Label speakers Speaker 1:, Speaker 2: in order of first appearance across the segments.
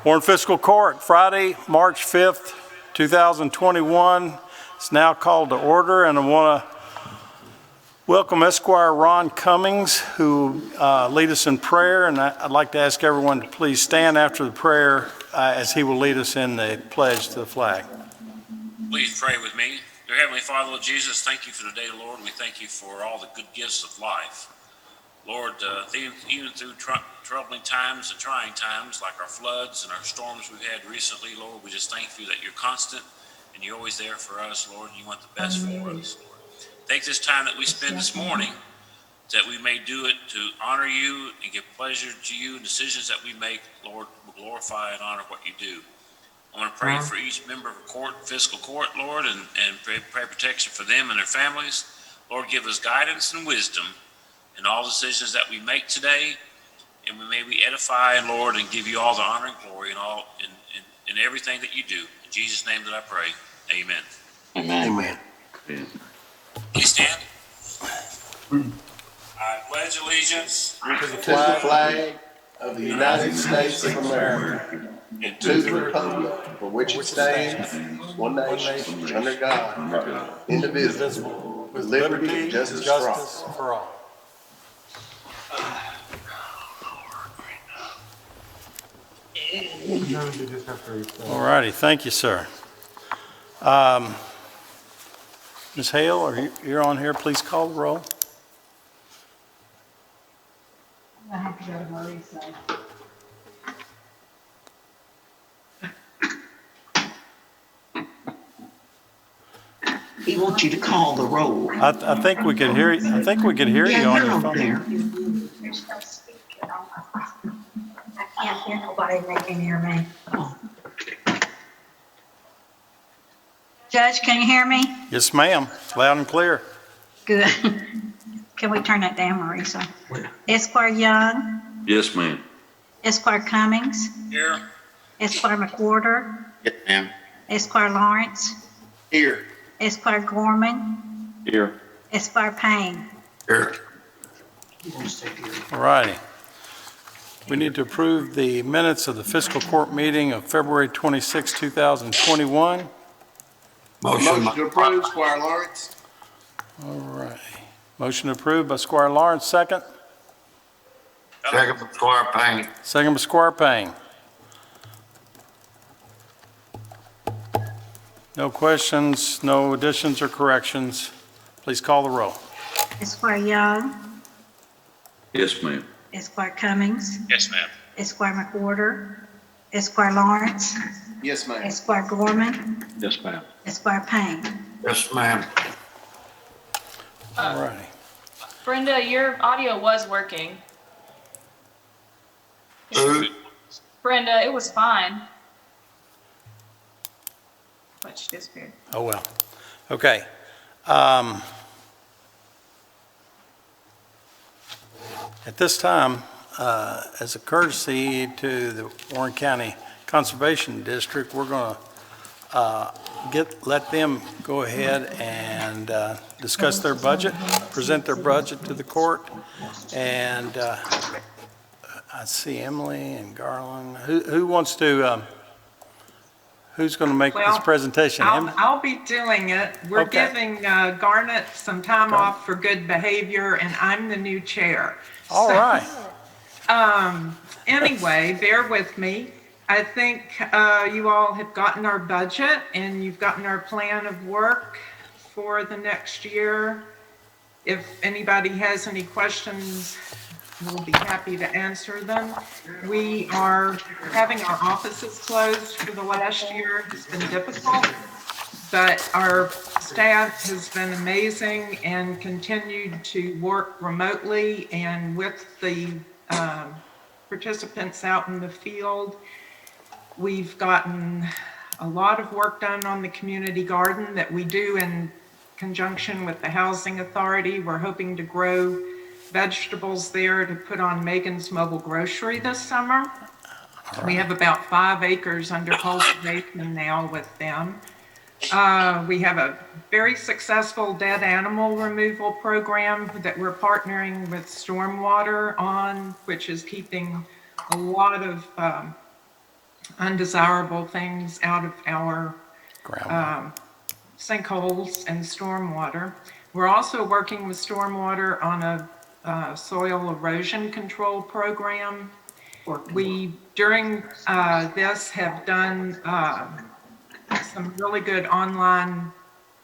Speaker 1: Warren Fiscal Court, Friday, March 5th, 2021. It's now called to order, and I want to welcome Esquire Ron Cummings, who lead us in prayer, and I'd like to ask everyone to please stand after the prayer as he will lead us in the pledge to the flag.
Speaker 2: Please pray with me. Dear Heavenly Father, Lord Jesus, thank you for today, Lord, and we thank you for all the good gifts of life. Lord, even through troubling times and trying times like our floods and our storms we've had recently, Lord, we just thank you that you're constant and you're always there for us, Lord, and you want the best for us, Lord. Take this time that we spend this morning that we may do it to honor you and give pleasure to you, and decisions that we make, Lord, will glorify and honor what you do. I want to pray for each member of the court, fiscal court, Lord, and pray protection for them and their families. Lord, give us guidance and wisdom in all decisions that we make today, and we may be edified, Lord, and give you all the honor and glory in all in everything that you do. In Jesus' name that I pray. Amen.
Speaker 3: Amen.
Speaker 2: Amen. Please stand. I pledge allegiance
Speaker 3: To the flag of the United States of America, and to the republic for which it stands, one nation, under God, indivisible, with liberty and justice for all.
Speaker 1: All righty, thank you, sir. Ms. Hale, you're on here, please call the roll.
Speaker 4: I have to go to Marisa.
Speaker 5: He wants you to call the roll.
Speaker 1: I think we could hear you. I think we could hear you on your phone.
Speaker 5: There.
Speaker 4: There's no speaker on my phone. I can't hear nobody, they can hear me.
Speaker 5: Oh.
Speaker 4: Judge, can you hear me?
Speaker 1: Yes, ma'am. Loud and clear.
Speaker 4: Good. Can we turn that down, Marisa? Esquire Young,
Speaker 6: Yes, ma'am.
Speaker 4: Esquire Cummings,
Speaker 2: here.
Speaker 4: Esquire McWhorter,
Speaker 6: Yes, ma'am.
Speaker 4: Esquire Lawrence,
Speaker 6: Here.
Speaker 4: Esquire Gorman,
Speaker 6: Here.
Speaker 4: Esquire Payne.
Speaker 6: Here.
Speaker 1: All righty. We need to approve the minutes of the fiscal court meeting of February 26, 2021.
Speaker 3: Motion to approve, Squire Lawrence.
Speaker 1: All righty. Motion approved by Squire Lawrence, second.
Speaker 6: Second from Squire Payne.
Speaker 1: Second by Squire Payne. No questions, no additions or corrections. Please call the roll.
Speaker 4: Esquire Young,
Speaker 6: Yes, ma'am.
Speaker 4: Esquire Cummings,
Speaker 2: Yes, ma'am.
Speaker 4: Esquire McWhorter, Esquire Lawrence,
Speaker 3: Yes, ma'am.
Speaker 4: Esquire Gorman,
Speaker 6: Yes, ma'am.
Speaker 4: Esquire Payne.
Speaker 6: Yes, ma'am.
Speaker 1: All righty.
Speaker 7: Brenda, your audio was working.
Speaker 6: Who?
Speaker 7: Brenda, it was fine. But she disappeared.
Speaker 1: Oh, well. Okay. At this time, as a courtesy to the Warren County Conservation District, we're going to let them go ahead and discuss their budget, present their budget to the court, and I see Emily and Garland. Who wants to? Who's going to make this presentation?
Speaker 8: I'll be doing it. We're
Speaker 1: Okay.
Speaker 8: giving Garnet some time off for good behavior, and I'm the new chair.
Speaker 1: All right.
Speaker 8: Anyway, bear with me. I think you all have gotten our budget and you've gotten our plan of work for the next year. If anybody has any questions, we'll be happy to answer them. We are having our offices closed for the last year. It's been difficult, but our staff has been amazing and continued to work remotely and with the participants out in the field. We've gotten a lot of work done on the community garden that we do in conjunction with the Housing Authority. We're hoping to grow vegetables there to put on Megan's Mobile Grocery this summer. We have about 5 acres under cultivation now with them. We have a very successful dead animal removal program that we're partnering with Stormwater on, which is keeping a lot of undesirable things out of our
Speaker 1: Ground.
Speaker 8: sinkholes and stormwater. We're also working with stormwater on a soil erosion control program. We, during this, have done some really good online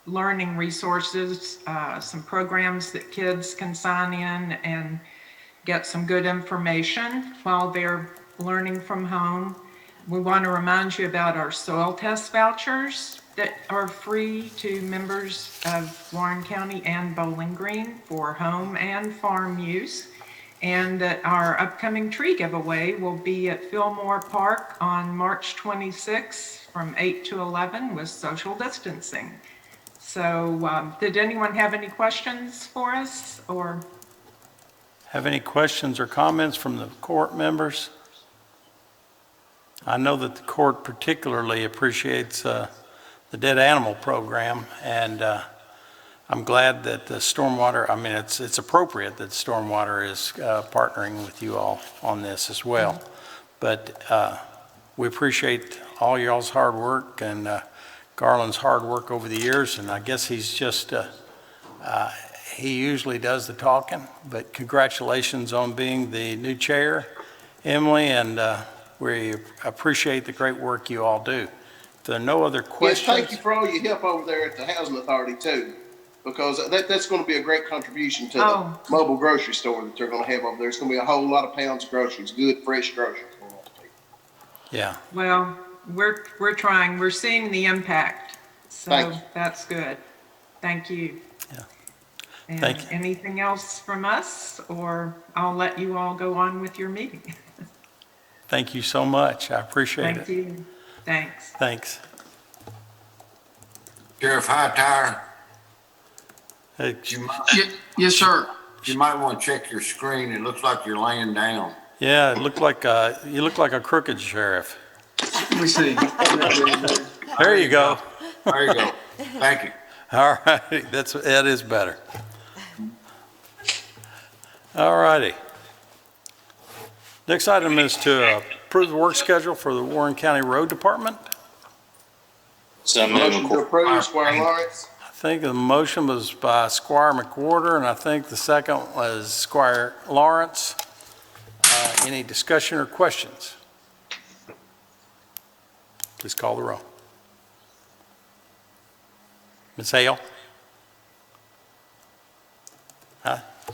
Speaker 8: learning resources, some programs that kids can sign in and get some good information while they're learning from home. We want to remind you about our soil test vouchers that are free to members of Warren County and Bowling Green for home and farm use. And that our upcoming tree giveaway will be at Fillmore Park on March 26th from 8 to 11 with social distancing. So did anyone have any questions for us or?
Speaker 1: Have any questions or comments from the court members? I know that the court particularly appreciates the dead animal program, and I'm glad that the stormwater, I mean, it's appropriate that stormwater is partnering with you all on this as well. But we appreciate all y'all's hard work and Garland's hard work over the years, and I guess he's just, he usually does the talking, but congratulations on being the new chair, Emily, and we appreciate the great work you all do. If there are no other
Speaker 3: Yes,
Speaker 1: questions.
Speaker 3: thank you for all your help over there at the Housing Authority too, because that's going to be a great contribution to the mobile grocery store that they're going to have over there. It's going to be a whole lot of pounds of groceries, good, fresh groceries.
Speaker 1: Yeah.
Speaker 8: Well, we're trying, we're seeing the impact,
Speaker 3: Thank
Speaker 8: so
Speaker 3: you.
Speaker 8: that's good. Thank you.
Speaker 1: Yeah.
Speaker 8: And
Speaker 1: Thank you.
Speaker 8: anything else from us, or I'll let you all go on with your meeting.
Speaker 1: Thank you so much. I appreciate
Speaker 8: Thank
Speaker 1: it.
Speaker 8: you. Thanks.
Speaker 1: Thanks.
Speaker 6: Sheriff Hightower,
Speaker 1: Hey,
Speaker 9: Yes, sir.
Speaker 6: you might want to check your screen. It looks like you're laying down.
Speaker 1: yeah, it looked like you look like a crooked sheriff.
Speaker 9: Let me see.
Speaker 1: There you go.
Speaker 6: There you go. Thank you.
Speaker 1: All right, that is better. All righty. Next item is to approve the work schedule for the Warren County Road Department.
Speaker 3: Motion to approve, Squire Lawrence.
Speaker 1: I think the motion was by Squire McWhorter, and I think the second was Squire Lawrence. Any discussion or questions? Please call the roll. Ms. Hale?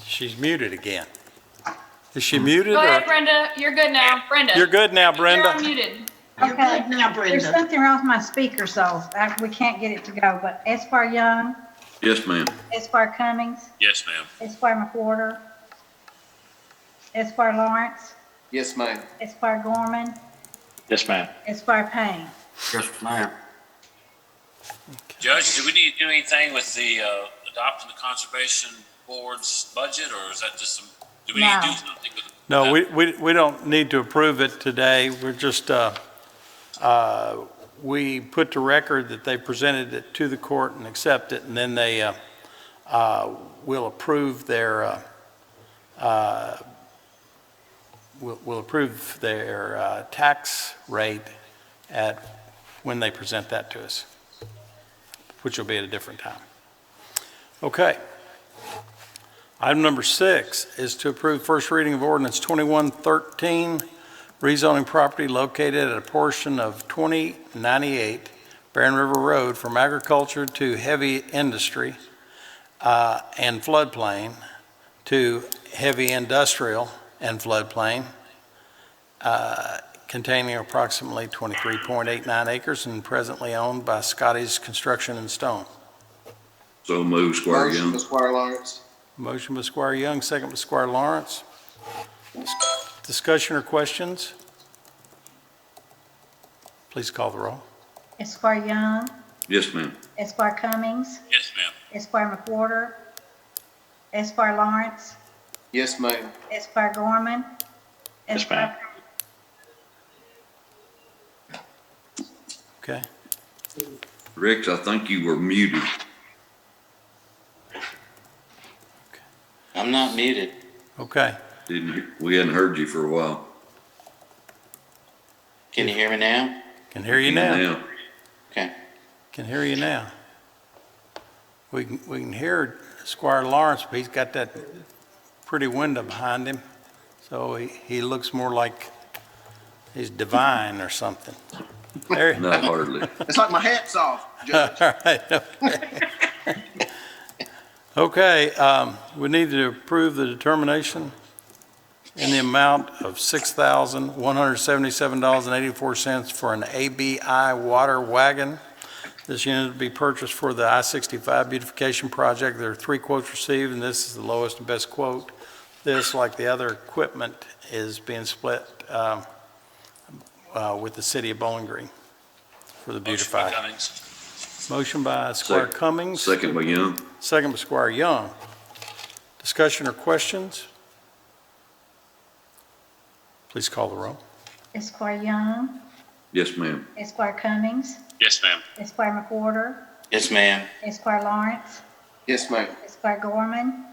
Speaker 1: She's muted again. Is she muted?
Speaker 7: Go
Speaker 1: or-
Speaker 7: ahead, Brenda. You're good now. Brenda.
Speaker 1: You're good now,
Speaker 7: You're
Speaker 1: Brenda.
Speaker 7: unmuted.
Speaker 5: You're
Speaker 4: Okay.
Speaker 5: good now,
Speaker 4: There's
Speaker 5: Brenda.
Speaker 4: something wrong with my speaker, so we can't get it to go, but Esquire Young,
Speaker 6: Yes, ma'am.
Speaker 4: Esquire Cummings,
Speaker 2: Yes, ma'am.
Speaker 4: Esquire McWhorter, Esquire Lawrence,
Speaker 3: Yes, ma'am.
Speaker 4: Esquire Gorman,
Speaker 10: Yes, ma'am.
Speaker 4: Esquire Payne.
Speaker 6: Yes, ma'am.
Speaker 2: Judge, do we need to do anything with the adopting the conservation board's budget, or is that just some, do we need to do
Speaker 4: No.
Speaker 2: something with it?
Speaker 1: No, we don't need to approve it today. We're just, we put to record that they presented it to the court and accept it, and then they will approve their, will approve their tax rate when they present that to us, which will be at a different time. Okay. Item number 6 is to approve first reading of ordinance 2113, rezoning property located at a portion of 2098 Barren River Road from agriculture to heavy industry and floodplain to heavy industrial and floodplain, containing approximately 23.89 acres and presently owned by Scotty's Construction and Stone.
Speaker 6: So move, Squire
Speaker 3: Motion
Speaker 6: Young.
Speaker 3: to Squire Lawrence.
Speaker 1: Motion by Squire Young, second by Squire Lawrence. Discussion or questions? Please call the roll.
Speaker 4: Esquire Young,
Speaker 6: Yes, ma'am.
Speaker 4: Esquire Cummings,
Speaker 2: Yes, ma'am.
Speaker 4: Esquire McWhorter, Esquire Lawrence,
Speaker 3: Yes, ma'am.
Speaker 4: Esquire Gorman.
Speaker 10: Yes,
Speaker 4: Esquire
Speaker 10: ma'am.
Speaker 1: Okay.
Speaker 6: Rex, I think you were muted.
Speaker 10: I'm not muted.
Speaker 1: Okay.
Speaker 6: We hadn't heard you for a while.
Speaker 11: Can you hear me now?
Speaker 1: Can hear you now.
Speaker 11: Okay.
Speaker 1: Can hear you now. We can hear Squire Lawrence, but he's got that pretty window behind him, so he looks more like he's divine or something. There.
Speaker 3: Not hardly. It's like my hat's off, Judge.
Speaker 1: All right. Okay, we need to approve the determination in the amount of $6,177.84 for an ABI water wagon. This unit will be purchased for the I-65 beautification project. There are 3 quotes received, and this is the lowest and best quote. This, like the other equipment, is being split with the city of Bowling Green for the beautified. Motion by Squire Cummings.
Speaker 12: Second by Young.
Speaker 1: Second by Squire Young. Discussion or questions? Please call the roll.
Speaker 4: Esquire Young,
Speaker 12: Yes, ma'am.
Speaker 4: Esquire Cummings,
Speaker 2: Yes, ma'am.
Speaker 4: Esquire McWhorter,
Speaker 11: Yes, ma'am.
Speaker 4: Esquire Lawrence,
Speaker 3: Yes, ma'am.
Speaker 4: Esquire Gorman,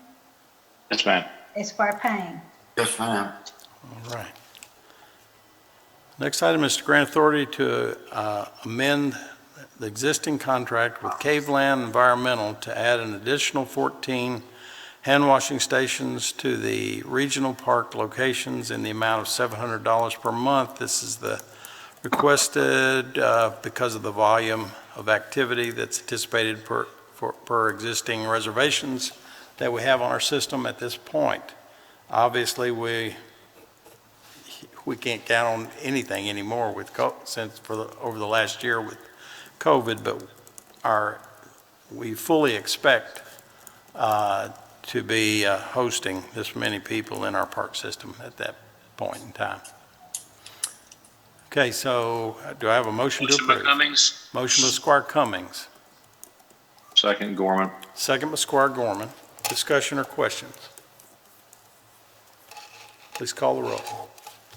Speaker 10: Yes, ma'am.
Speaker 4: Esquire Payne.
Speaker 6: Yes, ma'am.
Speaker 1: All right. Next item is to grant authority to amend the existing contract with Caveland Environmental to add an additional 14 hand washing stations to the regional park locations in the amount of $700 per month. This is the requested because of the volume of activity that's anticipated per existing reservations that we have on our system at this point. Obviously, we can't count on anything anymore with over the last year with COVID, but we fully expect to be hosting this many people in our park system at that point in time. Okay, so do I have a motion to
Speaker 2: Motion by
Speaker 1: approve?
Speaker 2: Cummings.
Speaker 1: Motion by Squire Cummings.
Speaker 10: Second, Gorman.
Speaker 1: Second by Squire Gorman. Discussion or questions? Please call the roll.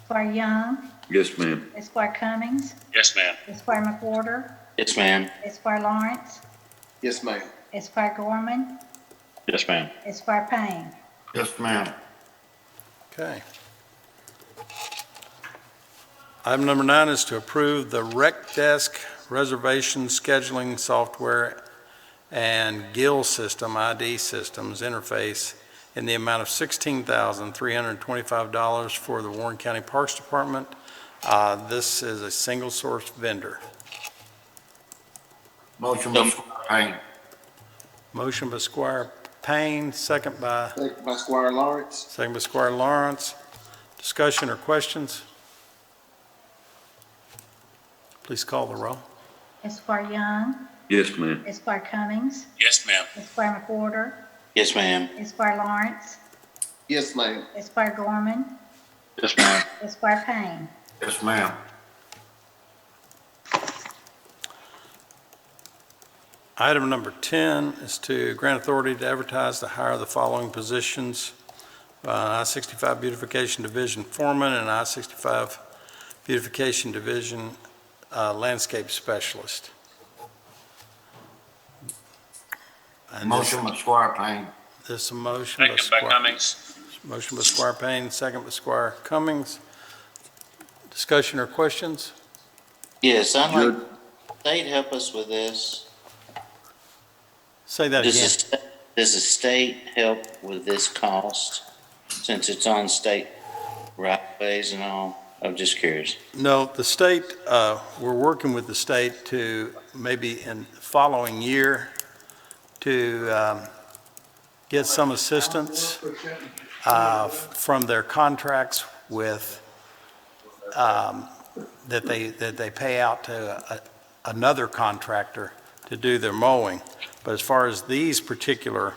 Speaker 4: Esquire Young,
Speaker 12: Yes, ma'am.
Speaker 4: Esquire Cummings,
Speaker 2: Yes, ma'am.
Speaker 4: Esquire McWhorter,
Speaker 11: Yes, ma'am.
Speaker 4: Esquire Lawrence,
Speaker 3: Yes, ma'am.
Speaker 4: Esquire Gorman,
Speaker 10: Yes, ma'am.
Speaker 4: Esquire Payne.
Speaker 6: Yes, ma'am.
Speaker 1: Okay. Item number 9 is to approve the Rec Desk reservation scheduling software and GIL system, ID systems interface in the amount of $16,325 for the Warren County Parks Department. This is a single source vendor.
Speaker 6: Motion by Squire Payne.
Speaker 1: Motion by Squire Payne, second by
Speaker 3: Second by Squire Lawrence.
Speaker 1: Squire Lawrence. Discussion or questions? Please call the roll.
Speaker 4: Esquire Young,
Speaker 12: Yes, ma'am.
Speaker 4: Esquire Cummings,
Speaker 2: Yes, ma'am.
Speaker 4: Esquire McWhorter,
Speaker 11: Yes, ma'am.
Speaker 4: Esquire Lawrence,
Speaker 3: Yes, ma'am.
Speaker 4: Esquire Gorman,
Speaker 10: Yes, ma'am.
Speaker 4: Esquire Payne.
Speaker 6: Yes, ma'am.
Speaker 1: Item number 10 is to grant authority to advertise to hire the following positions: I-65 Beautification Division Foreman and I-65 Beautification Division Landscape Specialist. And
Speaker 6: Motion by Squire Payne.
Speaker 1: This is a motion by
Speaker 2: Second by
Speaker 1: Squire.
Speaker 2: Cummings.
Speaker 1: Motion by Squire Payne, second by Squire Cummings. Discussion or questions?
Speaker 11: Yes, I'd like
Speaker 12: Good.
Speaker 11: state help us with this.
Speaker 1: Say that
Speaker 11: Does
Speaker 1: again.
Speaker 11: does the state help with this cost since it's on state right-of-ways and all? I'm just curious.
Speaker 1: No, the state, we're working with the state to maybe in the following year to get some assistance from their contracts with, that they pay out to another contractor to do their mowing. But as far as these particular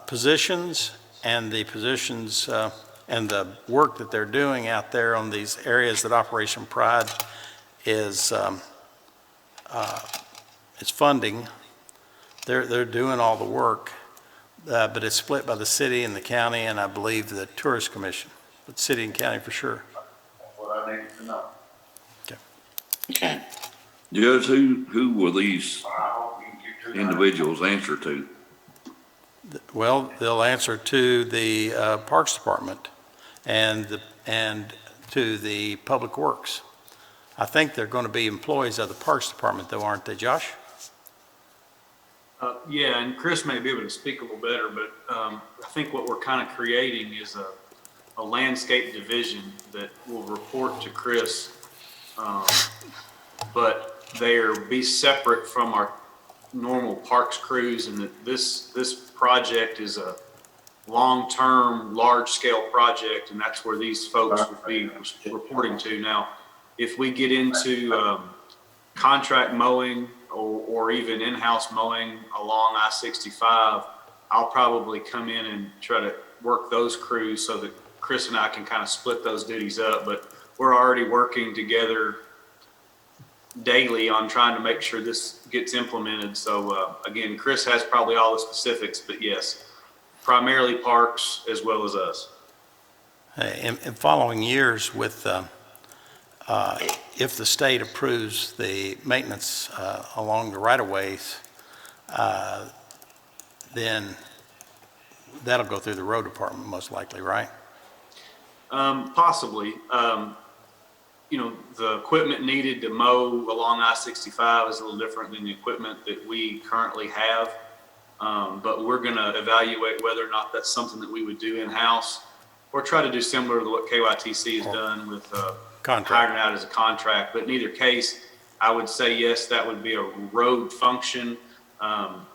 Speaker 1: positions and the positions and the work that they're doing out there on these areas that Operation Pride is funding, they're doing all the work, but it's split by the city and the county, and I believe the Tourist Commission, but city and county for sure.
Speaker 3: That's what I needed to know.
Speaker 11: Okay.
Speaker 12: Judge, who will these individuals answer to?
Speaker 1: Well, they'll answer to the Parks Department and to the Public Works. I think they're going to be employees of the Parks Department though, aren't they, Josh?
Speaker 13: Yeah, and Chris may be able to speak a little better, but I think what we're kind of creating is a landscape division that will report to Chris, but they'll be separate from our normal parks crews, and that this project is a long-term, large-scale project, and that's where these folks would be reporting to. Now, if we get into contract mowing or even in-house mowing along I-65, I'll probably come in and try to work those crews so that Chris and I can kind of split those duties up. But we're already working together daily on trying to make sure this gets implemented. So again, Chris has probably all the specifics, but yes, primarily parks as well as us.
Speaker 1: In following years with, if the state approves the maintenance along the right-of-ways, then that'll go through the road department most likely, right?
Speaker 13: Possibly. You know, the equipment needed to mow along I-65 is a little different than the equipment that we currently have. But we're going to evaluate whether or not that's something that we would do in-house or try to do similar to what KYTC has done with hiring out as a contract. But in either case, I would say, yes, that would be a road function,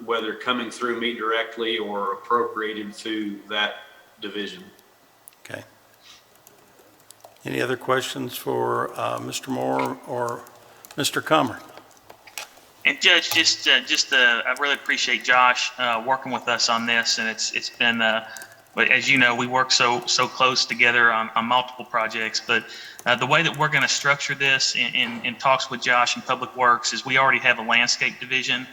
Speaker 13: whether coming through me directly or appropriated through that division.
Speaker 1: Okay. Any other questions for Mr. Moore or Mr. Comer?
Speaker 14: And Judge, I really appreciate Josh working with us on this, and it's been, but as you know, we work so close together on multiple projects. But the way that we're going to structure this in talks with Josh and Public Works is we already have a landscape division,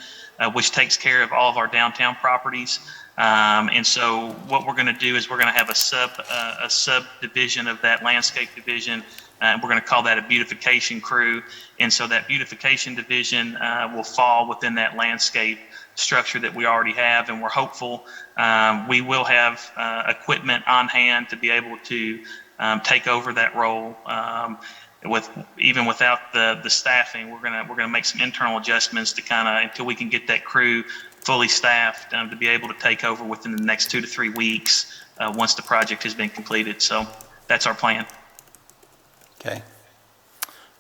Speaker 14: which takes care of all of our downtown properties. And so what we're going to do is we're going to have a subdivision of that landscape division. We're going to call that a beautification crew. And so that beautification division will fall within that landscape structure that we already have. And we're hopeful we will have equipment on hand to be able to take over that role. Even without the staffing, we're gonna make some internal adjustments to kind of until we can get that crew fully staffed to be able to take over within the next 2 to 3 weeks once the project has been completed. So that's our plan.
Speaker 1: Okay.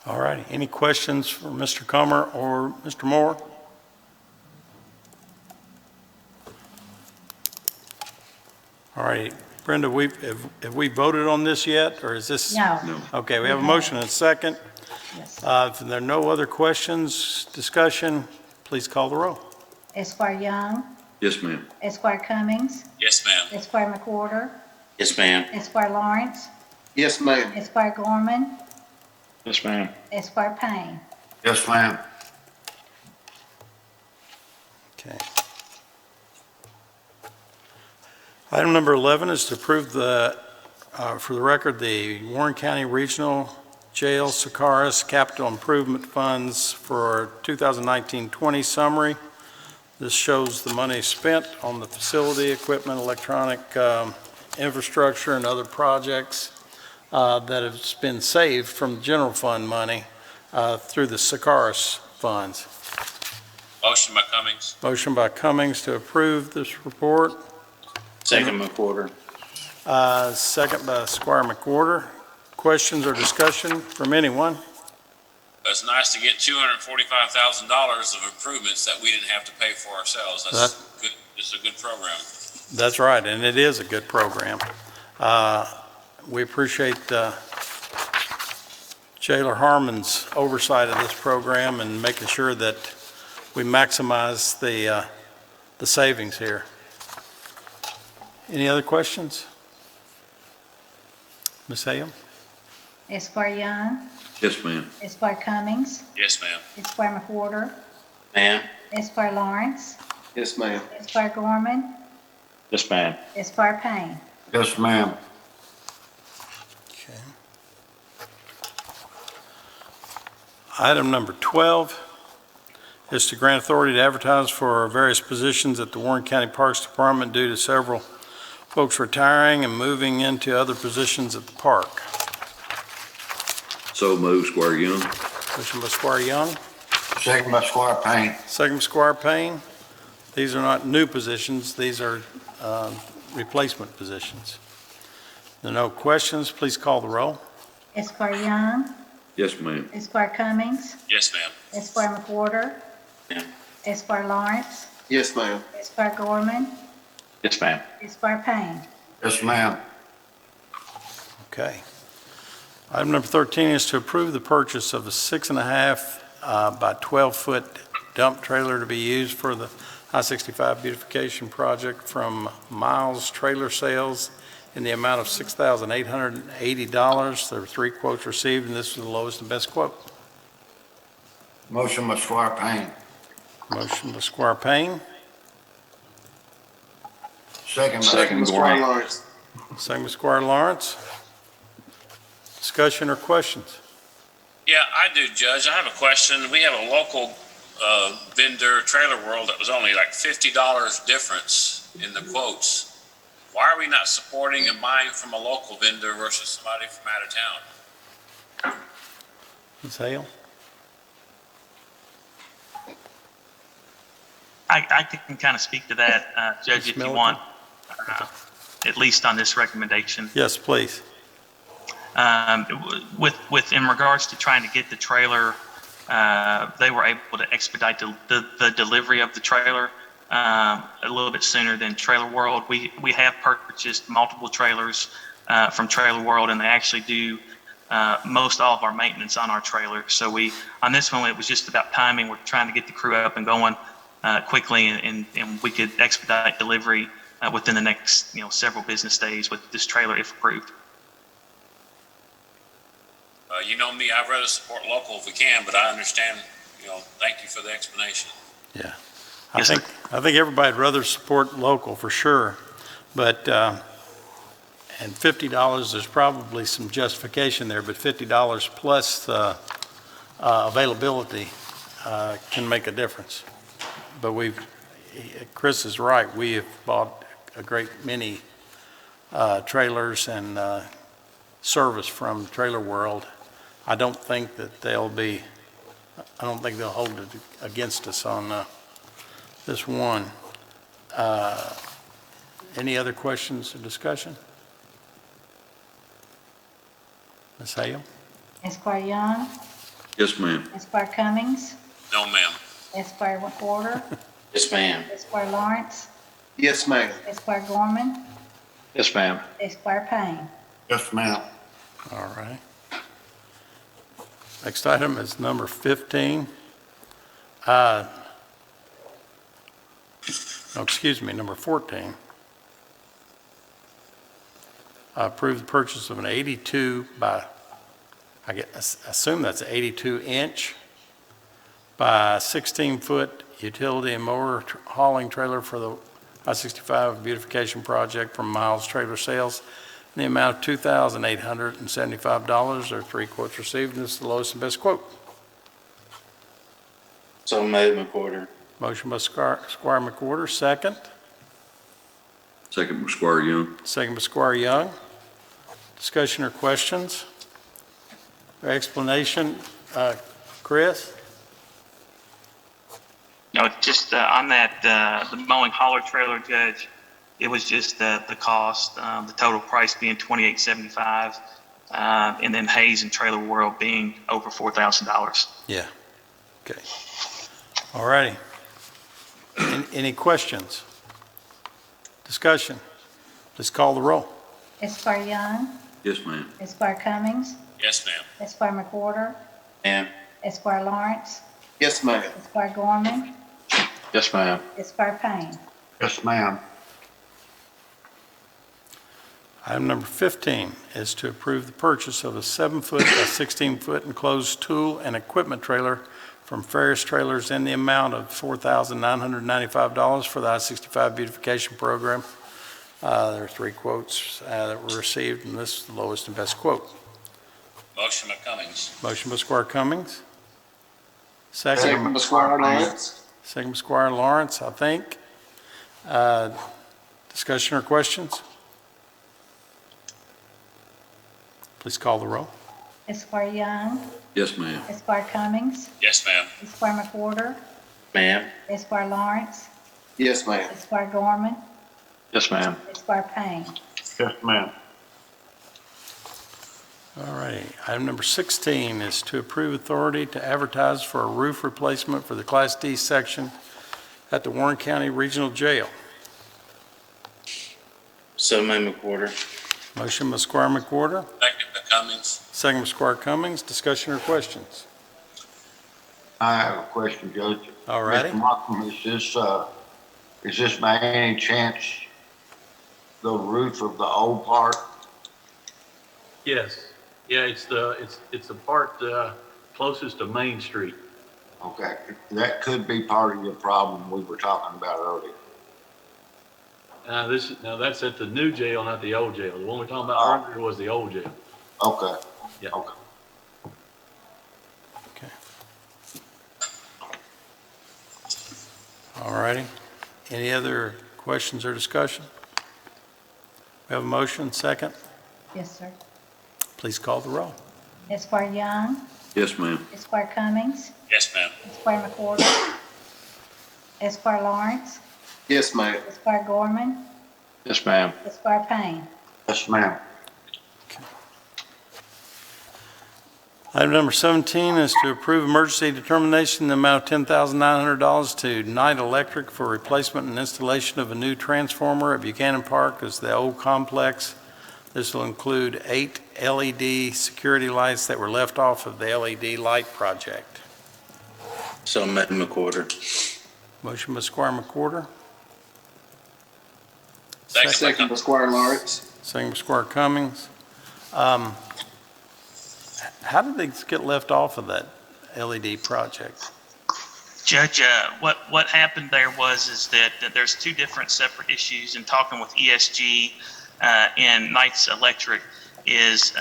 Speaker 1: All righty. Any questions for Mr. Comer or Mr. Moore? All right. Brenda, have we voted on this yet, or is this?
Speaker 4: No.
Speaker 1: Okay, we have a motion and a second.
Speaker 4: Yes.
Speaker 1: If there are no other questions, discussion, please call the roll.
Speaker 4: Esquire Young,
Speaker 12: Yes, ma'am.
Speaker 4: Esquire Cummings,
Speaker 2: Yes, ma'am.
Speaker 4: Esquire McWhorter,
Speaker 11: Yes, ma'am.
Speaker 4: Esquire Lawrence,
Speaker 3: Yes, ma'am.
Speaker 4: Esquire Gorman,
Speaker 10: Yes, ma'am.
Speaker 4: Esquire Payne.
Speaker 6: Yes, ma'am.
Speaker 1: Okay. Item number 11 is to approve for the record, the Warren County Regional Jail Sakaris Capital Improvement Funds for 2019-20 summary. This shows the money spent on the facility, equipment, electronic infrastructure, and other projects that have been saved from general fund money through the Sakaris funds.
Speaker 2: Motion by Cummings.
Speaker 1: Motion by Cummings to approve this report.
Speaker 11: Second McWhorter.
Speaker 1: Second by Squire McWhorter. Questions or discussion from anyone?
Speaker 2: It's nice to get $245,000 of improvements that we didn't have to pay for ourselves. That's good. It's a good program.
Speaker 1: That's right, and it is a good program. We appreciate Jailer Harmon's oversight of this program and making sure that we maximize the savings here. Any other questions? Ms. Hayem?
Speaker 4: Esquire Young,
Speaker 12: Yes, ma'am.
Speaker 4: Esquire Cummings,
Speaker 2: Yes, ma'am.
Speaker 4: Esquire McWhorter,
Speaker 11: Ma'am.
Speaker 4: Esquire Lawrence,
Speaker 3: Yes, ma'am.
Speaker 4: Esquire Gorman,
Speaker 10: Yes, ma'am.
Speaker 4: Esquire Payne.
Speaker 6: Yes, ma'am.
Speaker 1: Okay. Item number 12 is to grant authority to advertise for various positions at the Warren County Parks Department due to several folks retiring and moving into other positions at the park.
Speaker 12: So move, Squire Young.
Speaker 1: Motion by Squire Young,
Speaker 6: Second by Squire Payne.
Speaker 1: second by Squire Payne. These are not new positions, these are replacement positions. There are no questions, please call the roll.
Speaker 4: Esquire Young,
Speaker 12: Yes, ma'am.
Speaker 4: Esquire Cummings,
Speaker 2: Yes, ma'am.
Speaker 4: Esquire McWhorter,
Speaker 11: Yeah.
Speaker 4: Esquire Lawrence,
Speaker 3: Yes, ma'am.
Speaker 4: Esquire Gorman,
Speaker 10: Yes, ma'am.
Speaker 4: Esquire Payne.
Speaker 6: Yes, ma'am.
Speaker 1: Okay. Item number 13 is to approve the purchase of a 6.5 by 12-foot dump trailer to be used for the I-65 beautification project from Miles Trailer Sales in the amount of $6,880. There were 3 quotes received, and this was the lowest and best quote.
Speaker 6: Motion by Squire Payne.
Speaker 1: Motion by Squire Payne,
Speaker 6: Second by
Speaker 3: Second, Squire Lawrence.
Speaker 1: second by Squire Lawrence. Discussion or questions?
Speaker 2: Yeah, I do, Judge. I have a question. We have a local vendor, Trailer World, that was only like $50 difference in the quotes. Why are we not supporting and buying from a local vendor versus somebody from out of town?
Speaker 1: Ms. Hale?
Speaker 14: I can kind of speak to that, Judge, if you
Speaker 1: Milliken?
Speaker 14: want, at least on this recommendation.
Speaker 1: Yes, please.
Speaker 14: With in regards to trying to get the trailer, they were able to expedite the delivery of the trailer a little bit sooner than Trailer World. We have purchased multiple trailers from Trailer World, and they actually do most all of our maintenance on our trailer. So on this one, it was just about timing. We're trying to get the crew up and going quickly, and we could expedite delivery within the next several business days with this trailer if approved.
Speaker 2: You know me, I'd rather support local if we can, but I understand, thank you for the explanation.
Speaker 1: Yeah.
Speaker 14: Yes,
Speaker 1: I think everybody'd rather support local for sure, but, and $50, there's probably some justification there, but $50 plus availability can make a difference. But Chris is right, we have bought a great many trailers and service from Trailer World. I don't think they'll hold it against us on this one. Any other questions or discussion? Ms. Hale?
Speaker 4: Esquire Young,
Speaker 12: Yes, ma'am.
Speaker 4: Esquire Cummings,
Speaker 2: No, ma'am.
Speaker 4: Esquire McWhorter,
Speaker 11: Yes, ma'am.
Speaker 4: Esquire Lawrence,
Speaker 3: Yes, ma'am.
Speaker 4: Esquire Gorman,
Speaker 10: Yes, ma'am.
Speaker 4: Esquire Payne.
Speaker 6: Yes, ma'am.
Speaker 1: All right. Next item is number 15. Number 14. Approve the purchase of an 82 by, I assume that's 82 inch by 16-foot utility and mower hauling trailer for the I-65 beautification project from Miles Trailer Sales in the amount of $2,875. There are 3 quotes received, and this is the lowest and best quote.
Speaker 11: So move, McWhorter.
Speaker 1: Motion by Squire McWhorter, second.
Speaker 12: Second by Squire Young.
Speaker 1: Second by Squire Young. Discussion or questions? Or explanation, Chris?
Speaker 14: No, just on that, the mowing hauler trailer, Judge, it was just the cost, the total price being $2,875, and then Hayes and Trailer World being over $4,000.
Speaker 1: Yeah. Okay. All righty. Any questions? Discussion? Please call the roll.
Speaker 4: Esquire Young,
Speaker 12: Yes, ma'am.
Speaker 4: Esquire Cummings,
Speaker 2: Yes, ma'am.
Speaker 4: Esquire McWhorter,
Speaker 11: Ma'am.
Speaker 4: Esquire Lawrence,
Speaker 3: Yes, ma'am.
Speaker 4: Esquire Gorman,
Speaker 10: Yes, ma'am.
Speaker 4: Esquire Payne.
Speaker 6: Yes, ma'am.
Speaker 1: Item number 15 is to approve the purchase of a 7-foot by 16-foot enclosed tool and equipment trailer from Ferris Trailers in the amount of $4,995 for the I-65 beautification program. There are 3 quotes that were received, and this is the lowest and best quote.
Speaker 2: Motion by Cummings.
Speaker 1: Motion by Squire Cummings. Second.
Speaker 3: Second by Squire Lawrence.
Speaker 1: Second by Squire Lawrence, I think. Discussion or questions? Please call the roll.
Speaker 4: Esquire Young,
Speaker 12: Yes, ma'am.
Speaker 4: Esquire Cummings,
Speaker 2: Yes, ma'am.
Speaker 4: Esquire McWhorter,
Speaker 11: Ma'am.
Speaker 4: Esquire Lawrence,
Speaker 3: Yes, ma'am.
Speaker 4: Esquire Gorman,
Speaker 10: Yes, ma'am.
Speaker 4: Esquire Payne.
Speaker 6: Yes, ma'am.
Speaker 1: All righty. Item number 16 is to approve authority to advertise for a roof replacement for the Class D section at the Warren County Regional Jail.
Speaker 11: So moved, McWhorter.
Speaker 1: Motion by Squire McWhorter,
Speaker 2: Second by Cummings.
Speaker 1: second by Squire Cummings. Discussion or questions?
Speaker 6: I have a question, Judge.
Speaker 1: All righty.
Speaker 6: Mr. Markham, is this by any chance the roof of the old park?
Speaker 15: Yes, yeah, it's the part closest to Main Street.
Speaker 6: Okay, that could be part of the problem we were talking about earlier.
Speaker 15: Now that's at the new jail, not the old jail. The one we're talking about earlier was the old jail.
Speaker 6: Okay.
Speaker 15: Yeah.
Speaker 6: Okay.
Speaker 1: Okay. All righty. Any other questions or discussion? We have a motion, second.
Speaker 4: Yes, sir.
Speaker 1: Please call the roll.
Speaker 4: Esquire Young,
Speaker 12: Yes, ma'am.
Speaker 4: Esquire Cummings,
Speaker 2: Yes, ma'am.
Speaker 4: Esquire McWhorter, Esquire Lawrence,
Speaker 3: Yes, ma'am.
Speaker 4: Esquire Gorman,
Speaker 10: Yes, ma'am.
Speaker 4: Esquire Payne.
Speaker 6: Yes, ma'am.
Speaker 1: Item number 17 is to approve emergency determination in the amount of $10,900 to Knight Electric for replacement and installation of a new transformer at Buchanan Park as the old complex. This will include 8 LED security lights that were left off of the LED light project.
Speaker 11: So moved, McWhorter.
Speaker 1: Motion by Squire McWhorter,
Speaker 3: Second by Squire Lawrence.
Speaker 1: second by Squire Cummings. How did these get left off of that LED project?
Speaker 14: Judge, what happened there is that there's two different separate issues. In talking with ESG and Knights Electric, is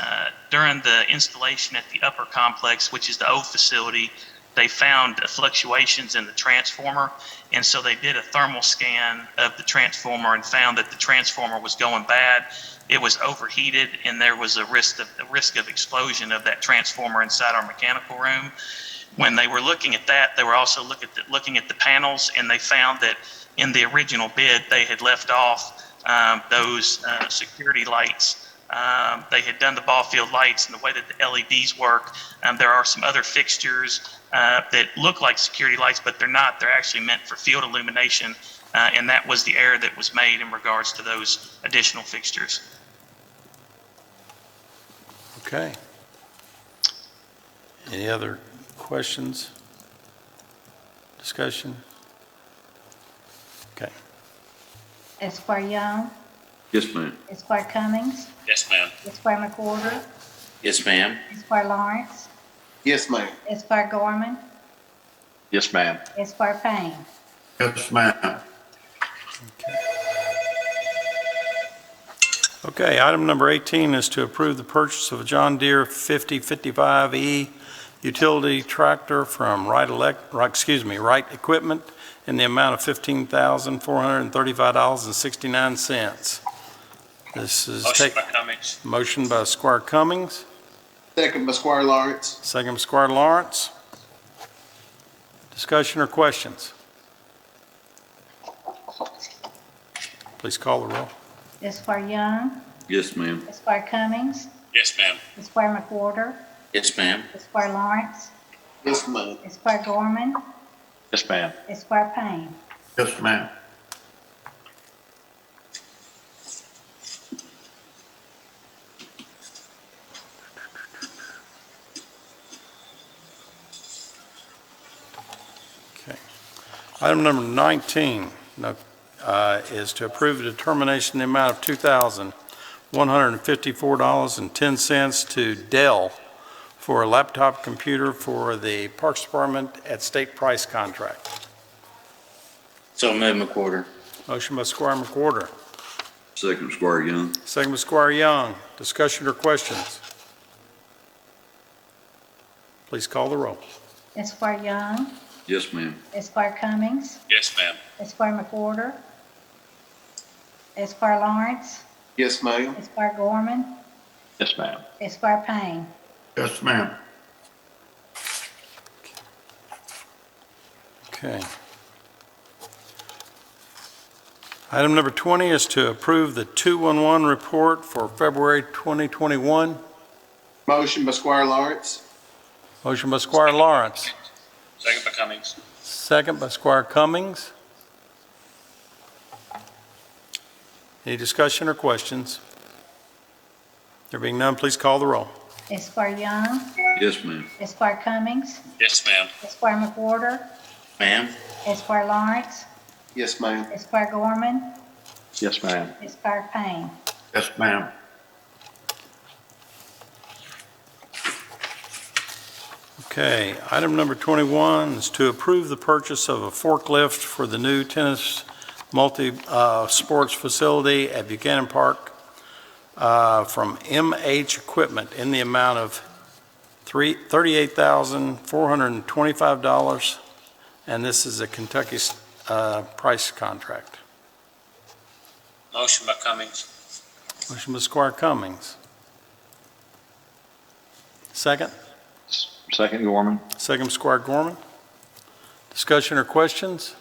Speaker 14: during the installation at the upper complex, which is the old facility, they found fluctuations in the transformer, and so they did a thermal scan of the transformer and found that the transformer was going bad. It was overheated, and there was a risk of explosion of that transformer inside our mechanical room. When they were looking at that, they were also looking at the panels, and they found that in the original bid, they had left off those security lights. They had done the ball field lights and the way that the LEDs work. There are some other fixtures that look like security lights, but they're not. They're actually meant for field illumination, and that was the error that was made in regards to those additional fixtures.
Speaker 1: Okay. Any other questions? Discussion? Okay.
Speaker 4: Esquire Young,
Speaker 12: Yes, ma'am.
Speaker 4: Esquire Cummings,
Speaker 2: Yes, ma'am.
Speaker 4: Esquire McWhorter,
Speaker 11: Yes, ma'am.
Speaker 4: Esquire Lawrence,
Speaker 3: Yes, ma'am.
Speaker 4: Esquire Gorman,
Speaker 10: Yes, ma'am.
Speaker 4: Esquire Payne.
Speaker 6: Yes, ma'am.
Speaker 1: Okay, item number 18 is to approve the purchase of a John Deere 5055E utility tractor from Wright Equipment in the amount of $15,435.69. This is
Speaker 2: Motion by Cummings.
Speaker 1: motion by Squire Cummings,
Speaker 3: Second by Squire Lawrence.
Speaker 1: second by Squire Lawrence. Discussion or questions? Please call the roll.
Speaker 4: Esquire Young,
Speaker 12: Yes, ma'am.
Speaker 4: Esquire Cummings,
Speaker 2: Yes, ma'am.
Speaker 4: Esquire McWhorter,
Speaker 11: Yes, ma'am.
Speaker 4: Esquire Lawrence,
Speaker 3: Yes, ma'am.
Speaker 4: Esquire Gorman,
Speaker 10: Yes, ma'am.
Speaker 4: Esquire Payne.
Speaker 6: Yes, ma'am.
Speaker 1: Okay. Item number 19 is to approve a determination in the amount of $2,154.10 to Dell for a laptop computer for the Parks Department at state price contract.
Speaker 11: So moved, McWhorter.
Speaker 1: Motion by Squire McWhorter,
Speaker 12: Second, Squire Young.
Speaker 1: second by Squire Young. Discussion or questions? Please call the roll.
Speaker 4: Esquire Young,
Speaker 12: Yes, ma'am.
Speaker 4: Esquire Cummings,
Speaker 2: Yes, ma'am.
Speaker 4: Esquire McWhorter, Esquire Lawrence,
Speaker 3: Yes, ma'am.
Speaker 4: Esquire Gorman,
Speaker 10: Yes, ma'am.
Speaker 4: Esquire Payne.
Speaker 6: Yes, ma'am.
Speaker 1: Okay. Item number 20 is to approve the 211 report for February 2021.
Speaker 3: Motion by Squire Lawrence.
Speaker 1: Motion by Squire Lawrence,
Speaker 2: Second by Cummings.
Speaker 1: second by Squire Cummings. Any discussion or questions? There being none, please call the roll.
Speaker 4: Esquire Young,
Speaker 12: Yes, ma'am.
Speaker 4: Esquire Cummings,
Speaker 2: Yes, ma'am.
Speaker 4: Esquire McWhorter,
Speaker 11: Ma'am?
Speaker 4: Esquire Lawrence,
Speaker 3: Yes, ma'am.
Speaker 4: Esquire Gorman,
Speaker 10: Yes, ma'am.
Speaker 4: Esquire Payne.
Speaker 6: Yes, ma'am.
Speaker 1: Okay, item number 21 is to approve the purchase of a forklift for the new tennis multi-sports facility at Buchanan Park from MH Equipment in the amount of $38,425, and this is a Kentucky price contract.
Speaker 2: Motion by Cummings.
Speaker 1: Motion by Squire Cummings. Second?
Speaker 10: Second, Gorman.
Speaker 1: Second by Squire Gorman. Discussion or questions?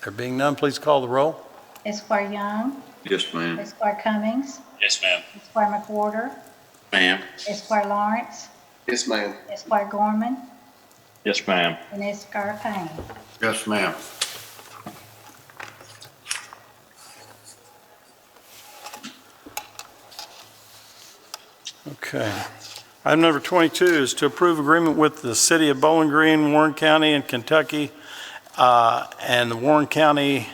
Speaker 1: There being none, please call the roll.
Speaker 4: Esquire Young,
Speaker 12: Yes, ma'am.
Speaker 4: Esquire Cummings,
Speaker 2: Yes, ma'am.
Speaker 4: Esquire McWhorter,
Speaker 11: Ma'am?
Speaker 4: Esquire Lawrence,
Speaker 3: Yes, ma'am.
Speaker 4: Esquire Gorman,
Speaker 10: Yes, ma'am.
Speaker 4: and Esquire Payne.
Speaker 6: Yes, ma'am.
Speaker 1: Okay. Item number 22 is to approve agreement with the City of Bowling Green, Warren County, and Kentucky, and the Warren County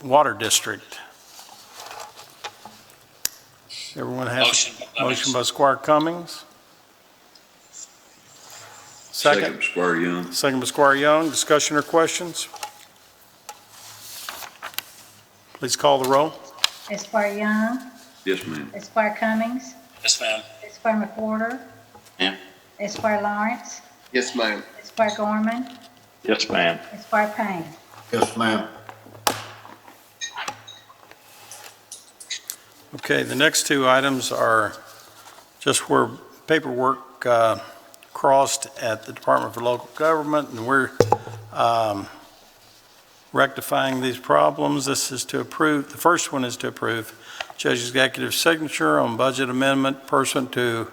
Speaker 1: Water District. Everyone has
Speaker 2: Motion by Cummings.
Speaker 1: motion by Squire Cummings. Second.
Speaker 12: Squire Young.
Speaker 1: Second by Squire Young. Discussion or questions? Please call the roll.
Speaker 4: Esquire Young,
Speaker 12: Yes, ma'am.
Speaker 4: Esquire Cummings,
Speaker 2: Yes, ma'am.
Speaker 4: Esquire McWhorter,
Speaker 11: Ma'am?
Speaker 4: Esquire Lawrence,
Speaker 3: Yes, ma'am.
Speaker 4: Esquire Gorman,
Speaker 10: Yes, ma'am.
Speaker 4: Esquire Payne.
Speaker 6: Yes, ma'am.
Speaker 1: Okay, the next two items are just where paperwork crossed at the Department for Local Government, and we're rectifying these problems. This is to approve, the first one is to approve Judge Executive signature on budget amendment pursuant to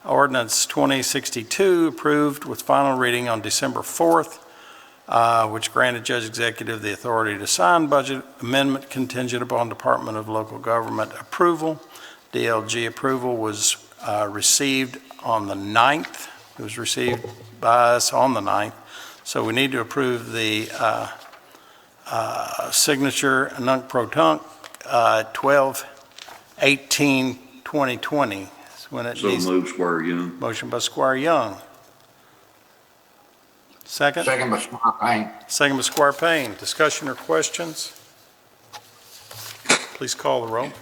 Speaker 1: Ordinance 2062, approved with final reading on December 4th, which granted Judge Executive the authority to sign budget amendment contingent upon Department of Local Government approval. DLG approval was received on the 9th. It was received by us on the 9th. So we need to approve the signature nunc pro tunc 12/18/2020 is when it
Speaker 12: So
Speaker 1: needs.
Speaker 12: move, Squire Young.
Speaker 1: Motion by Squire Young. Second?
Speaker 6: Second by Squire Payne.
Speaker 1: Second by Squire Payne. Discussion or questions? Please call the roll.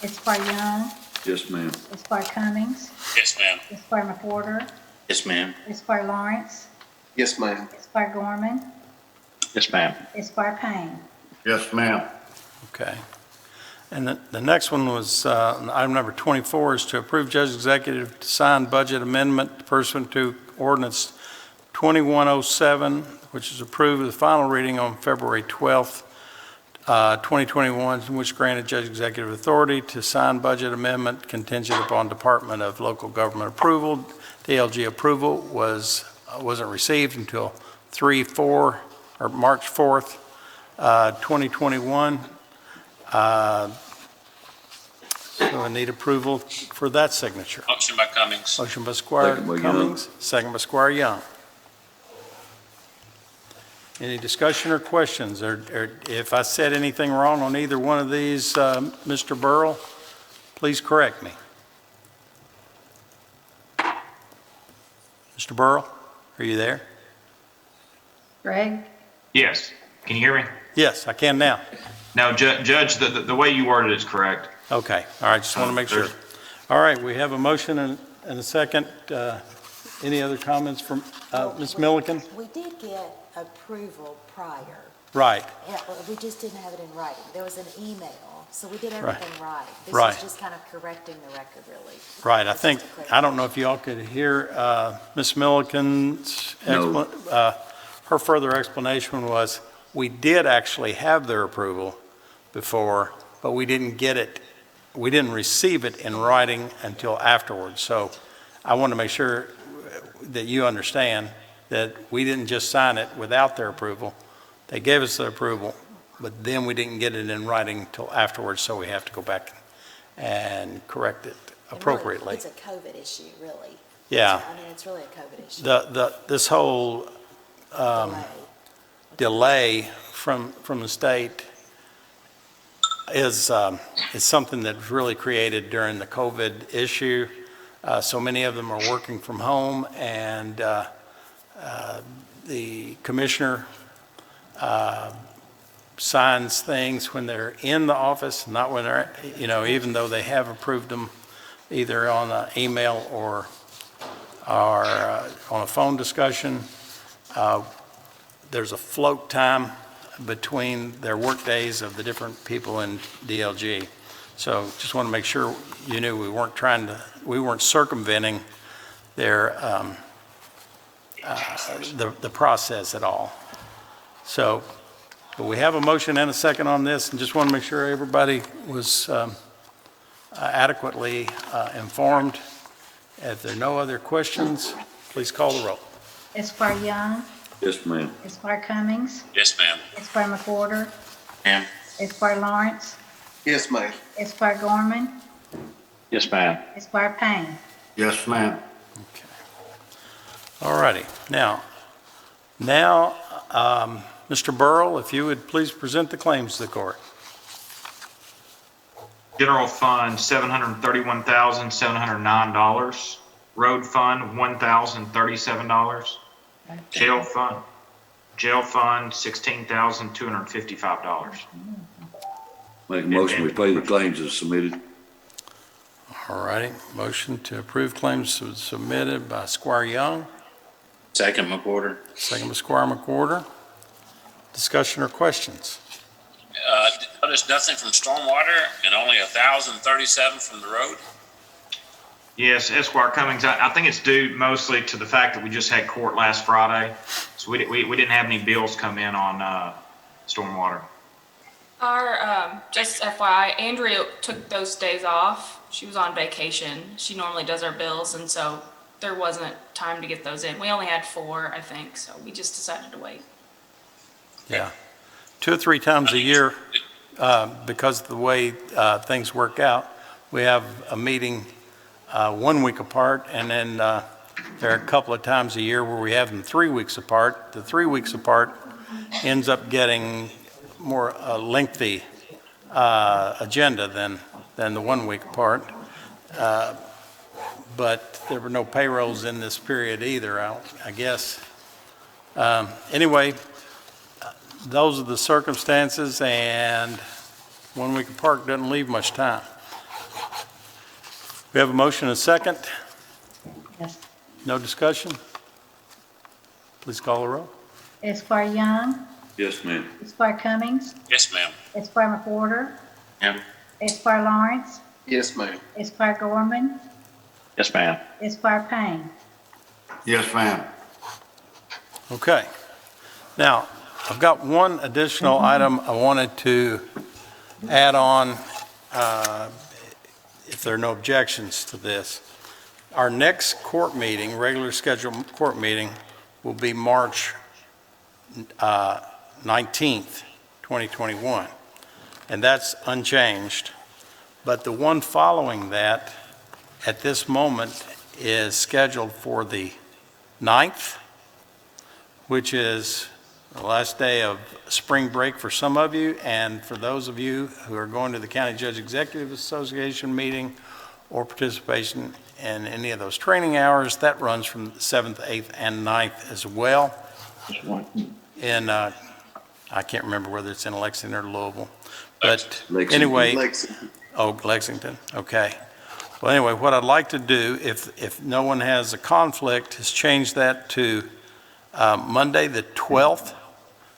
Speaker 4: Esquire Young,
Speaker 12: Yes, ma'am.
Speaker 4: Esquire Cummings,
Speaker 2: Yes, ma'am.
Speaker 4: Esquire McWhorter,
Speaker 11: Yes, ma'am.
Speaker 4: Esquire Lawrence,
Speaker 3: Yes, ma'am.
Speaker 4: Esquire Gorman,
Speaker 10: Yes, ma'am.
Speaker 4: Esquire Payne.
Speaker 6: Yes, ma'am.
Speaker 1: Okay. And the next one was, item number 24 is to approve Judge Executive to sign budget amendment pursuant to Ordinance 2107, which is approved with final reading on February 12th, 2021, which granted Judge Executive authority to sign budget amendment contingent upon Department of Local Government approval. DLG approval wasn't received until March 4th, 2021. So I need approval for that signature.
Speaker 2: Motion by Cummings.
Speaker 1: Motion by Squire
Speaker 12: Second by Young.
Speaker 1: Cummings, second by Squire Young. Any discussion or questions? Or if I said anything wrong on either one of these, Mr. Burrell, please correct me. Mr. Burrell, are you there?
Speaker 4: Greg?
Speaker 16: Yes. Can you hear me?
Speaker 1: Yes, I can now.
Speaker 16: No, Judge, the way you worded it is correct.
Speaker 1: Okay, all right, just want to make sure. All right, we have a motion and a second. Any other comments from Ms. Milliken?
Speaker 17: We did get approval prior.
Speaker 1: Right.
Speaker 17: Yeah, we just didn't have it in writing. There was an email So we did everything right. This
Speaker 1: Right.
Speaker 17: is just kind of correcting the record, really.
Speaker 1: Right,
Speaker 17: It's
Speaker 1: I don't know if y'all could hear Ms. Milliken's,
Speaker 12: No.
Speaker 1: her further explanation was, we did actually have their approval before, but we didn't receive it in writing until afterwards. So I want to make sure that you understand that we didn't just sign it without their approval. They gave us the approval, but then we didn't get it in writing until afterwards, so we have to go back and correct it
Speaker 17: And
Speaker 1: appropriately.
Speaker 17: really, it's a COVID issue, really.
Speaker 1: Yeah.
Speaker 17: I mean, it's really a COVID issue.
Speaker 1: This whole delay from the state is something that's really created during the COVID issue. So many of them are working from home, and the commissioner signs things when they're in the office, not when they're, even though they have approved them either on an email or on a phone discussion. There's a float time between their work days of the different people in DLG. So just want to make sure you knew we weren't circumventing their, the process at all. So, but we have a motion and a second on this, and just want to make sure everybody was adequately informed. If there are no other questions, please call the roll.
Speaker 4: Esquire Young,
Speaker 12: Yes, ma'am.
Speaker 4: Esquire Cummings,
Speaker 2: Yes, ma'am.
Speaker 4: Esquire McWhorter,
Speaker 11: Ma'am.
Speaker 4: Esquire Lawrence,
Speaker 3: Yes, ma'am.
Speaker 4: Esquire Gorman,
Speaker 10: Yes, ma'am.
Speaker 4: Esquire Payne.
Speaker 6: Yes, ma'am.
Speaker 1: All righty. Now, Mr. Burrell, if you would please present the claims to the court.
Speaker 16: General fund, $731,709. Road fund, $1,037. Jail fund, $16,255.
Speaker 12: Make a motion, we pay the claims as submitted.
Speaker 1: All righty. Motion to approve claims submitted by Squire Young,
Speaker 11: Second, McWhorter.
Speaker 1: second by Squire McWhorter. Discussion or questions?
Speaker 2: Notice nothing from stormwater and only 1,037 from the road.
Speaker 16: Yes, Esquire Cummings, I think it's due mostly to the fact that we just had court last Friday. So we didn't have any bills come in on stormwater.
Speaker 7: Just FYI, Andrea took those days off. She was on vacation. She normally does our bills, and so there wasn't time to get those in. We only had 4, I think, so we just decided to wait.
Speaker 1: Yeah. 2 or 3 times a year, because of the way things work out, we have a meeting 1 week apart, and then there are a couple of times a year where we have them 3 weeks apart. The 3 weeks apart ends up getting more lengthy agenda than the 1 week apart. But there were no payrolls in this period either, I guess. Anyway, those are the circumstances, and 1 week apart doesn't leave much time. We have a motion and a second.
Speaker 4: Yes.
Speaker 1: No discussion? Please call the roll.
Speaker 4: Esquire Young,
Speaker 12: Yes, ma'am.
Speaker 4: Esquire Cummings,
Speaker 2: Yes, ma'am.
Speaker 4: Esquire McWhorter,
Speaker 11: Ma'am.
Speaker 4: Esquire Lawrence,
Speaker 3: Yes, ma'am.
Speaker 4: Esquire Gorman,
Speaker 10: Yes, ma'am.
Speaker 4: Esquire Payne.
Speaker 6: Yes, ma'am.
Speaker 1: Okay. Now, I've got one additional item I wanted to add on, if there are no objections to this. Our next court meeting, regular scheduled court meeting, will be March 19th, 2021. And that's unchanged. But the one following that, at this moment, is scheduled for the 9th, which is the last day of spring break for some of you, and for those of you who are going to the County Judge Executive Association meeting or participation in any of those training hours, that runs from the 7th, 8th, and 9th as well. And I can't remember whether it's in Lexington or Louisville. But anyway, Lexington, okay. Well, anyway, what I'd like to do, if no one has a conflict, is change that to Monday the 12th,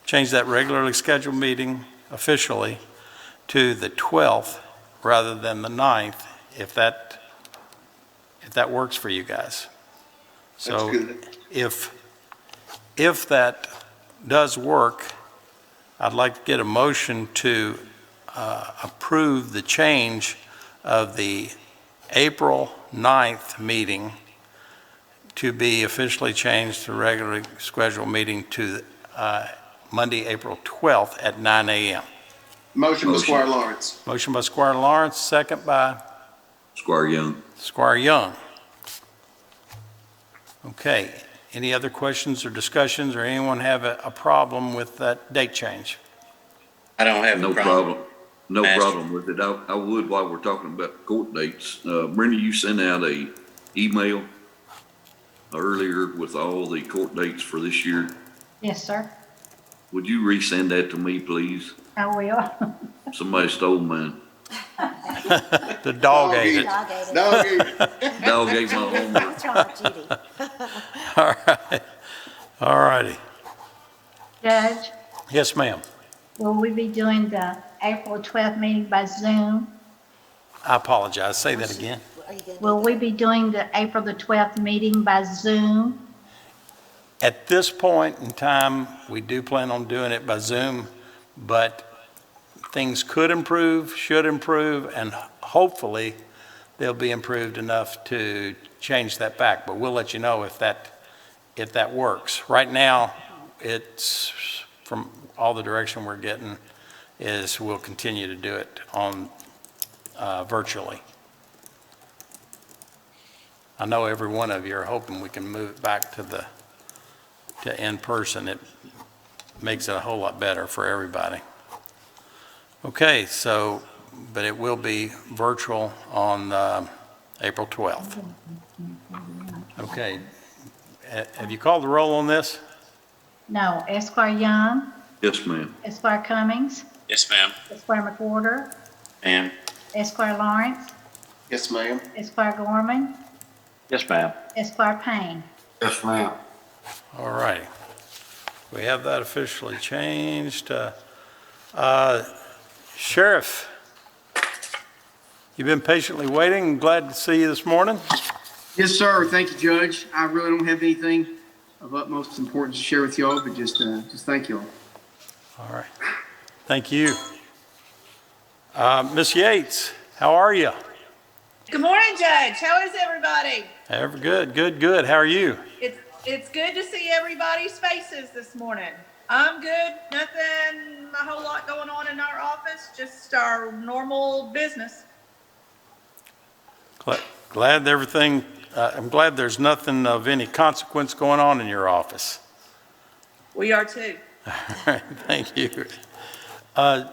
Speaker 1: change that regularly scheduled meeting officially to the 12th rather than the 9th, if that works for you guys. So if that does work, I'd like to get a motion to approve the change of the April 9th meeting to be officially changed to regularly scheduled meeting to Monday, April 12th at 9 a.m.
Speaker 3: Motion by Squire Lawrence.
Speaker 1: Motion by Squire Lawrence, second by
Speaker 12: Squire Young.
Speaker 1: Squire Young. Okay, any other questions or discussions, or anyone have a problem with that date change?
Speaker 11: I don't have
Speaker 12: No problem. No problem with it. I would, while we're talking about court dates, Brenda, you sent out a email earlier with all the court dates for this year.
Speaker 4: Yes, sir.
Speaker 12: Would you resend that to me, please?
Speaker 4: I will.
Speaker 12: Somebody stole mine.
Speaker 1: The dog ate it.
Speaker 4: Dog ate it.
Speaker 12: Dog ate my homework.
Speaker 17: What's wrong with Judy?
Speaker 1: All right. All righty.
Speaker 4: Judge,
Speaker 1: Yes, ma'am.
Speaker 4: will we be doing the April 12th meeting by Zoom?
Speaker 1: I apologize. Say that again.
Speaker 17: Are you gonna do
Speaker 4: Will we be doing the April the 12th meeting by Zoom?
Speaker 1: At this point in time, we do plan on doing it by Zoom, but things could improve, should improve, and hopefully they'll be improved enough to change that back. But we'll let you know if that works. Right now, it's from all the direction we're getting is we'll continue to do it on virtually. I know every one of you are hoping we can move it back to in person. It makes it a whole lot better for everybody. Okay, so, but it will be virtual on April 12th. Okay, have you called the roll on this?
Speaker 4: No. Esquire Young,
Speaker 12: Yes, ma'am.
Speaker 4: Esquire Cummings,
Speaker 2: Yes, ma'am.
Speaker 4: Esquire McWhorter,
Speaker 11: Ma'am.
Speaker 4: Esquire Lawrence,
Speaker 3: Yes, ma'am.
Speaker 4: Esquire Gorman,
Speaker 10: Yes, ma'am.
Speaker 4: Esquire Payne.
Speaker 6: Yes, ma'am.
Speaker 1: All righty. We have that officially changed. Sheriff, you've been patiently waiting. Glad to see you this morning.
Speaker 9: Yes, sir. Thank you, Judge. I really don't have anything of utmost importance to share with y'all, but just thank y'all.
Speaker 1: All right. Thank you. Ms. Yates, how are you?
Speaker 18: Good morning, Judge. How is everybody?
Speaker 1: Good. How are you?
Speaker 18: It's good to see everybody's faces this morning. I'm good. Nothing a whole lot going on in our office, just our normal business.
Speaker 1: Glad everything, I'm glad there's nothing of any consequence going on in your office.
Speaker 18: We are too.
Speaker 1: All right, thank you.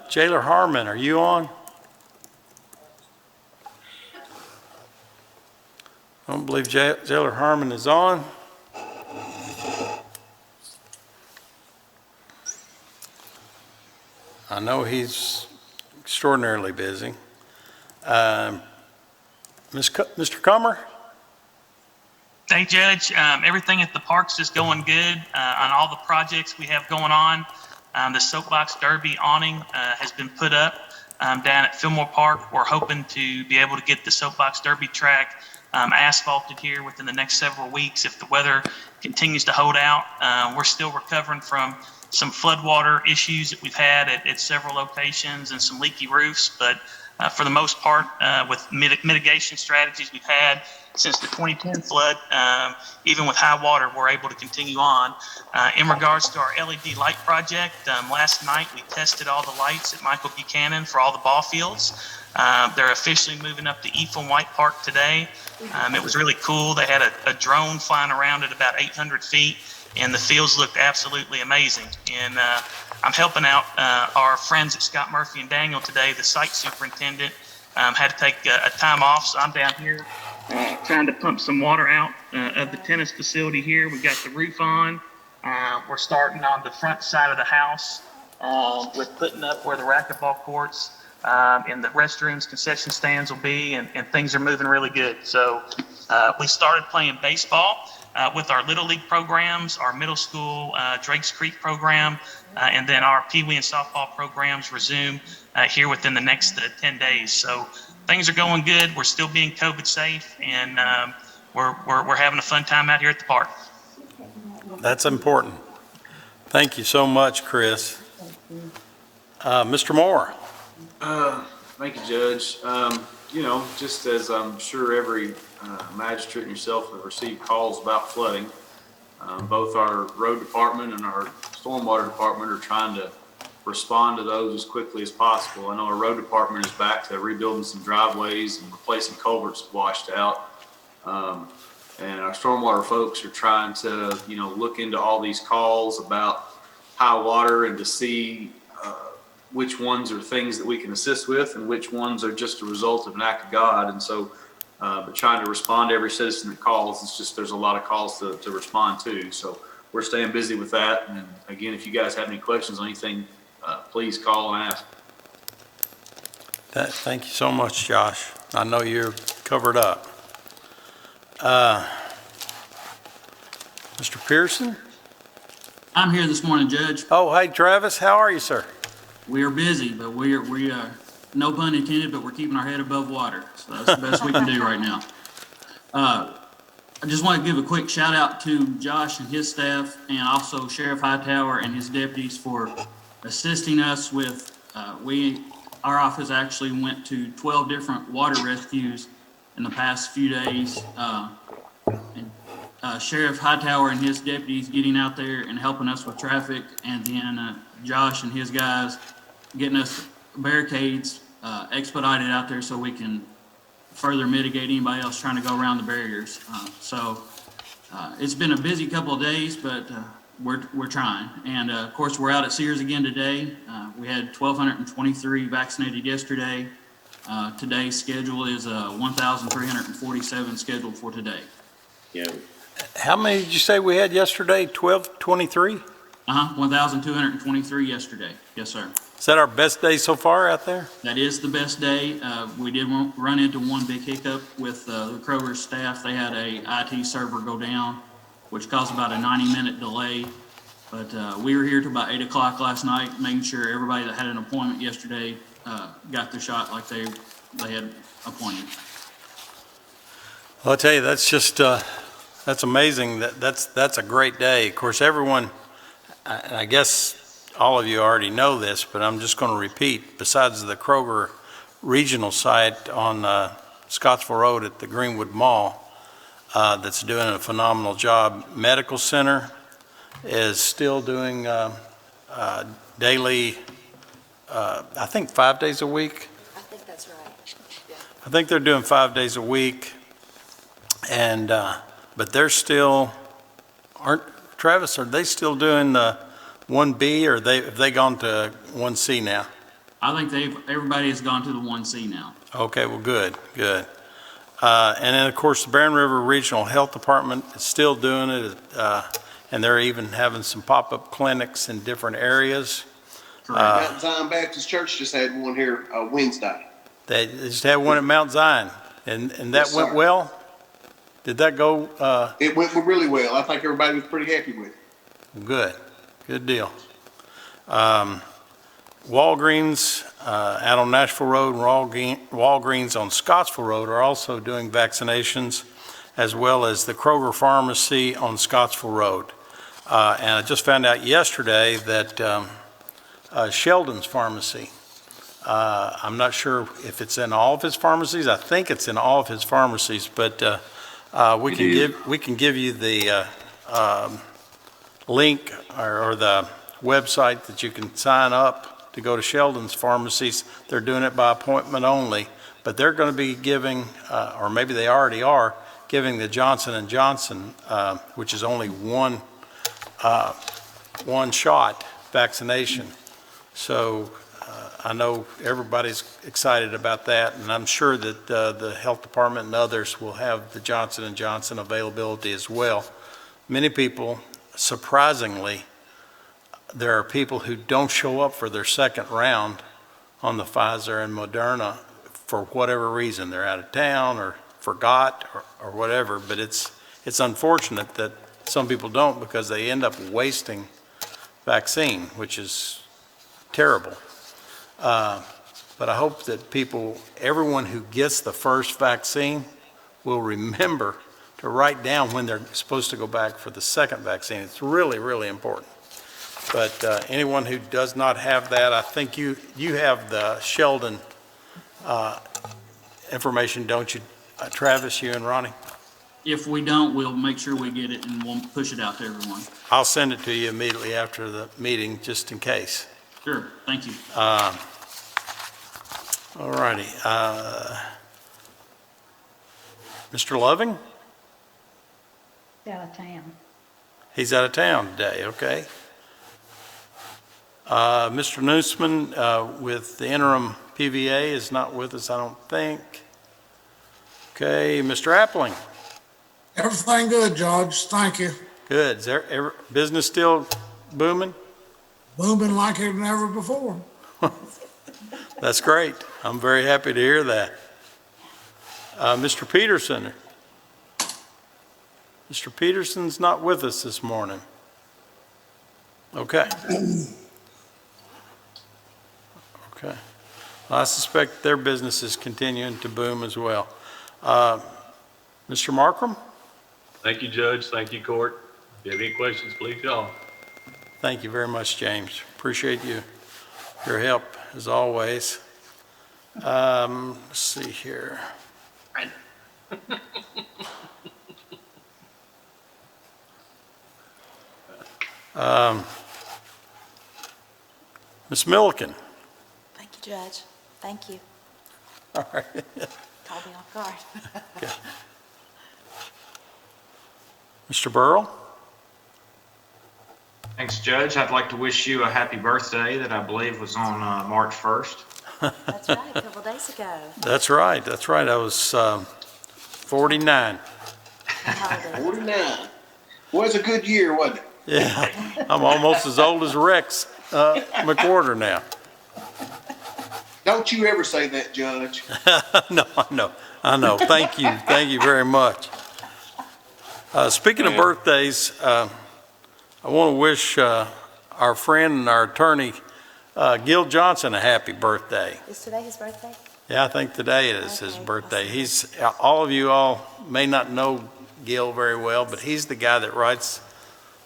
Speaker 1: Jailer Harmon, are you on? I don't believe Jailer Harmon is on. I know he's extraordinarily busy. Mr. Comer?
Speaker 14: Hey, Judge, everything at the parks is going good on all the projects we have going on. The Soapbox Derby awning has been put up down at Fillmore Park. We're hoping to be able to get the Soapbox Derby track asphalted here within the next several weeks if the weather continues to hold out. We're still recovering from some floodwater issues that we've had at several locations and some leaky roofs, but for the most part, with mitigation strategies we've had since the 2010 flood, even with high water, we're able to continue on. In regards to our LED light project, last night we tested all the lights at Michael Buchanan for all the ball fields. They're officially moving up to Ephraim White Park today. It was really cool. They had a drone flying around at about 800 feet, and the fields looked absolutely amazing. And I'm helping out our friends at Scott Murphy and Daniel today. The site superintendent had to take a time off, so I'm down here trying to pump some water out of the tennis facility here. We got the roof on. We're starting on the front side of the house with putting up where the racquetball courts and the restrooms, concession stands will be, and things are moving really good. So we started playing baseball. with our Little League programs, our middle school Drakes Creek program, and then our Pee Wee and softball programs resume here within the next 10 days. So things are going good. We're still being COVID safe, and we're having a fun time out here at the park.
Speaker 1: That's important. Thank you so much, Chris. Mr. Moore.
Speaker 13: Thank you, Judge. You know, just as I'm sure every magistrate and yourself have received calls about flooding, both our road department and our stormwater department are trying to respond to those as quickly as possible. I know our road department is back to rebuilding some driveways and replacing culverts washed out. And our stormwater folks are trying to, you know, look into all these calls about high water and to see which ones are things that we can assist with and which ones are just a result of an act of God. And so, but trying to respond to every citizen that calls, it's just, there's a lot of calls to respond to. So we're staying busy with that. And again, if you guys have any questions on anything, please call and ask.
Speaker 1: Thank you so much, Josh. I know you're covered up. Mr. Pearson?
Speaker 19: I'm here this morning, Judge.
Speaker 1: Oh, hey, Travis, how are you, sir?
Speaker 19: We are busy, but we are, no pun intended, but we're keeping our head above water. So that's the best we can do right now. I just want to give a quick shout out to Josh and his staff, and also Sheriff Hightower and his deputies for assisting us with, our office actually went to 12 different water rescues in the past few days. Sheriff Hightower and his deputies getting out there and helping us with traffic, and then Josh and his guys getting us barricades expedited out there so we can further mitigate anybody else trying to go around the barriers. It's been a busy couple of days, but we're trying. And of course, we're out at Sears again today. We had 1,223 vaccinated yesterday. Today's schedule is 1,347 scheduled for today.
Speaker 11: Yeah.
Speaker 1: How many did you say we had yesterday? 1,223?
Speaker 19: 1,223 yesterday. Yes, sir.
Speaker 1: Is that our best day so far out there?
Speaker 19: That is the best day. We did run into one big hiccup with the Kroger staff. They had a IT server go down, which caused about a 90-minute delay. But we were here till about 8 o'clock last night, making sure everybody that had an appointment yesterday got their shot like they had appointed.
Speaker 1: Well, I'll tell you, that's just, that's amazing. That's a great day. Of course, everyone, I guess all of you already know this, but I'm just going to repeat, besides the Kroger regional site on Scottsville Road at the Greenwood Mall, that's doing a phenomenal job. Medical Center is still doing daily, I think 5 days a week.
Speaker 17: I think that's right. Yeah.
Speaker 1: I think they're doing 5 days a week. And, but they're still, Travis, are they still doing the 1B, or have they gone to 1C now?
Speaker 19: I think everybody has gone to the 1C now.
Speaker 1: Okay, well, good. And then, of course, the Barron River Regional Health Department is still doing it, and they're even having some pop-up clinics in different areas.
Speaker 3: Mount Zion Baptist Church just had one here Wednesday.
Speaker 1: They just had one at Mount Zion, and that
Speaker 3: Yes,
Speaker 1: went
Speaker 3: sir.
Speaker 1: well? Did that go?
Speaker 3: It went really well. I think everybody was pretty happy with it.
Speaker 1: Good deal. Walgreens out on Nashville Road and Walgreens on Scottsville Road are also doing vaccinations, as well as the Kroger Pharmacy on Scottsville Road. And I just found out yesterday that Sheldon's Pharmacy, I'm not sure if it's in all of his pharmacies. I think it's in all of his pharmacies, but we can give you the link or the website that you can sign up to go to Sheldon's Pharmacies. They're doing it by appointment only, but they're going to be giving, or maybe they already are, giving the Johnson & Johnson, which is only one shot vaccination. So I know everybody's excited about that, and I'm sure that the health department and others will have the Johnson & Johnson availability as well. Many people, surprisingly, there are people who don't show up for their second round on the Pfizer and Moderna for whatever reason. They're out of town or forgot or whatever, but it's it's unfortunate that some people don't because they end up wasting vaccine, which is terrible. But I hope that everyone who gets the first vaccine will remember to write down when they're supposed to go back for the second vaccine. It's really, really important. But anyone who does not have that, I think you have the Sheldon information, don't you, Travis, you and Ronnie?
Speaker 19: If we don't, we'll make sure we get it and we'll push it out to everyone.
Speaker 1: I'll send it to you immediately after the meeting, just in case.
Speaker 19: Sure, thank you.
Speaker 1: All righty. Mr. Loving?
Speaker 4: Out of town.
Speaker 1: He's out of town today, okay. Mr. Newsman with the interim PVA is not with us, I don't think. Okay, Mr. Appling?
Speaker 20: Everything good, Judge. Thank you.
Speaker 1: Good. Is there business still booming?
Speaker 20: Booming like it never before.
Speaker 1: That's great. I'm very happy to hear that. Mr. Peterson? Mr. Peterson's not with us this morning. Okay. Okay. I suspect their business is continuing to boom as well. Mr. Markram?
Speaker 15: Thank you, Judge. Thank you, Court. If you have any questions, please call.
Speaker 1: Thank you very much, James. Appreciate your help as always. Let's see here. Ms. Milliken.
Speaker 17: Thank you, Judge. Thank you.
Speaker 1: All right.
Speaker 17: Caught me off guard.
Speaker 1: Okay. Mr. Burrell?
Speaker 16: Thanks, Judge. I'd like to wish you a happy birthday that I believe was on March 1st.
Speaker 17: That's right, a couple days ago.
Speaker 1: That's right. That's right. I was 49.
Speaker 3: 49. Was a good year, wasn't it?
Speaker 1: Yeah. I'm almost as old as Rex McWhorter now.
Speaker 3: Don't you ever say that, Judge.
Speaker 1: No, I know. Thank you. Thank you very much. Speaking of birthdays, I want to wish our friend and our attorney, Gil Johnson, a happy birthday.
Speaker 17: Is today his birthday?
Speaker 1: Yeah, I think today is his birthday. All of you may not know Gil very well, but he's the guy that writes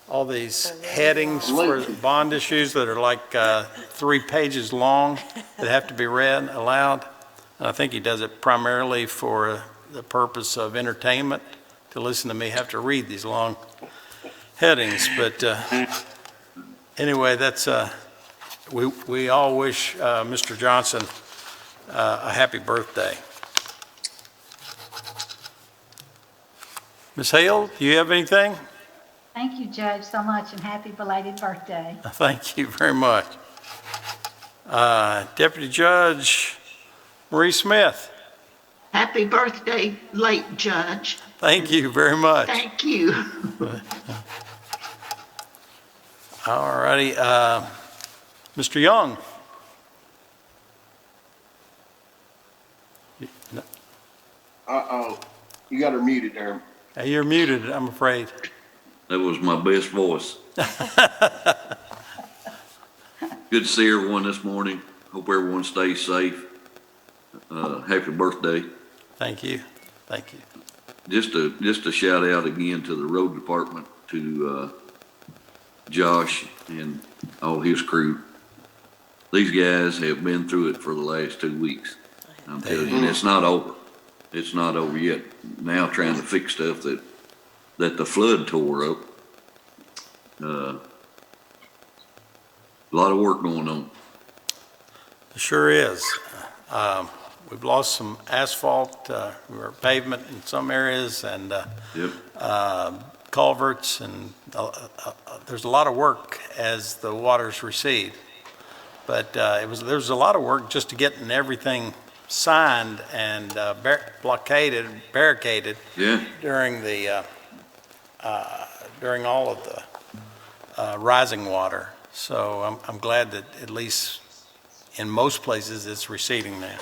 Speaker 1: all these headings for bond issues that are like 3 pages long that have to be read aloud. And I think he does it primarily for the purpose of entertainment, to listen to me have to read these long headings. But anyway, that's we all wish Mr. Johnson a happy birthday. Ms. Hale, do you have anything?
Speaker 4: Thank you, Judge, so much, and happy belated birthday.
Speaker 1: Thank you very much. Deputy Judge Marie Smith.
Speaker 5: Happy birthday, late Judge.
Speaker 1: Thank you very much.
Speaker 5: Thank you.
Speaker 1: All righty. Mr. Young.
Speaker 3: Uh-oh. You got her muted there.
Speaker 1: Hey, you're muted, I'm afraid.
Speaker 12: That was my best voice. Good to see everyone this morning. Hope everyone stays safe. Happy birthday.
Speaker 1: Thank you. Thank you.
Speaker 12: Just a shout out again to the road department, to Josh and all his crew. These guys have been through it for the last 2 weeks. I'm telling you, and it's not over. It's not over yet. Now trying to fix stuff that the flood tore up. A lot of work going on.
Speaker 1: It sure is. We've lost some asphalt, or pavement in some areas, and culverts, and there's a lot of work as the waters recede. But there was a lot of work just to getting everything signed and barricaded during all of the rising water. So I'm glad that at least in most places it's receding now.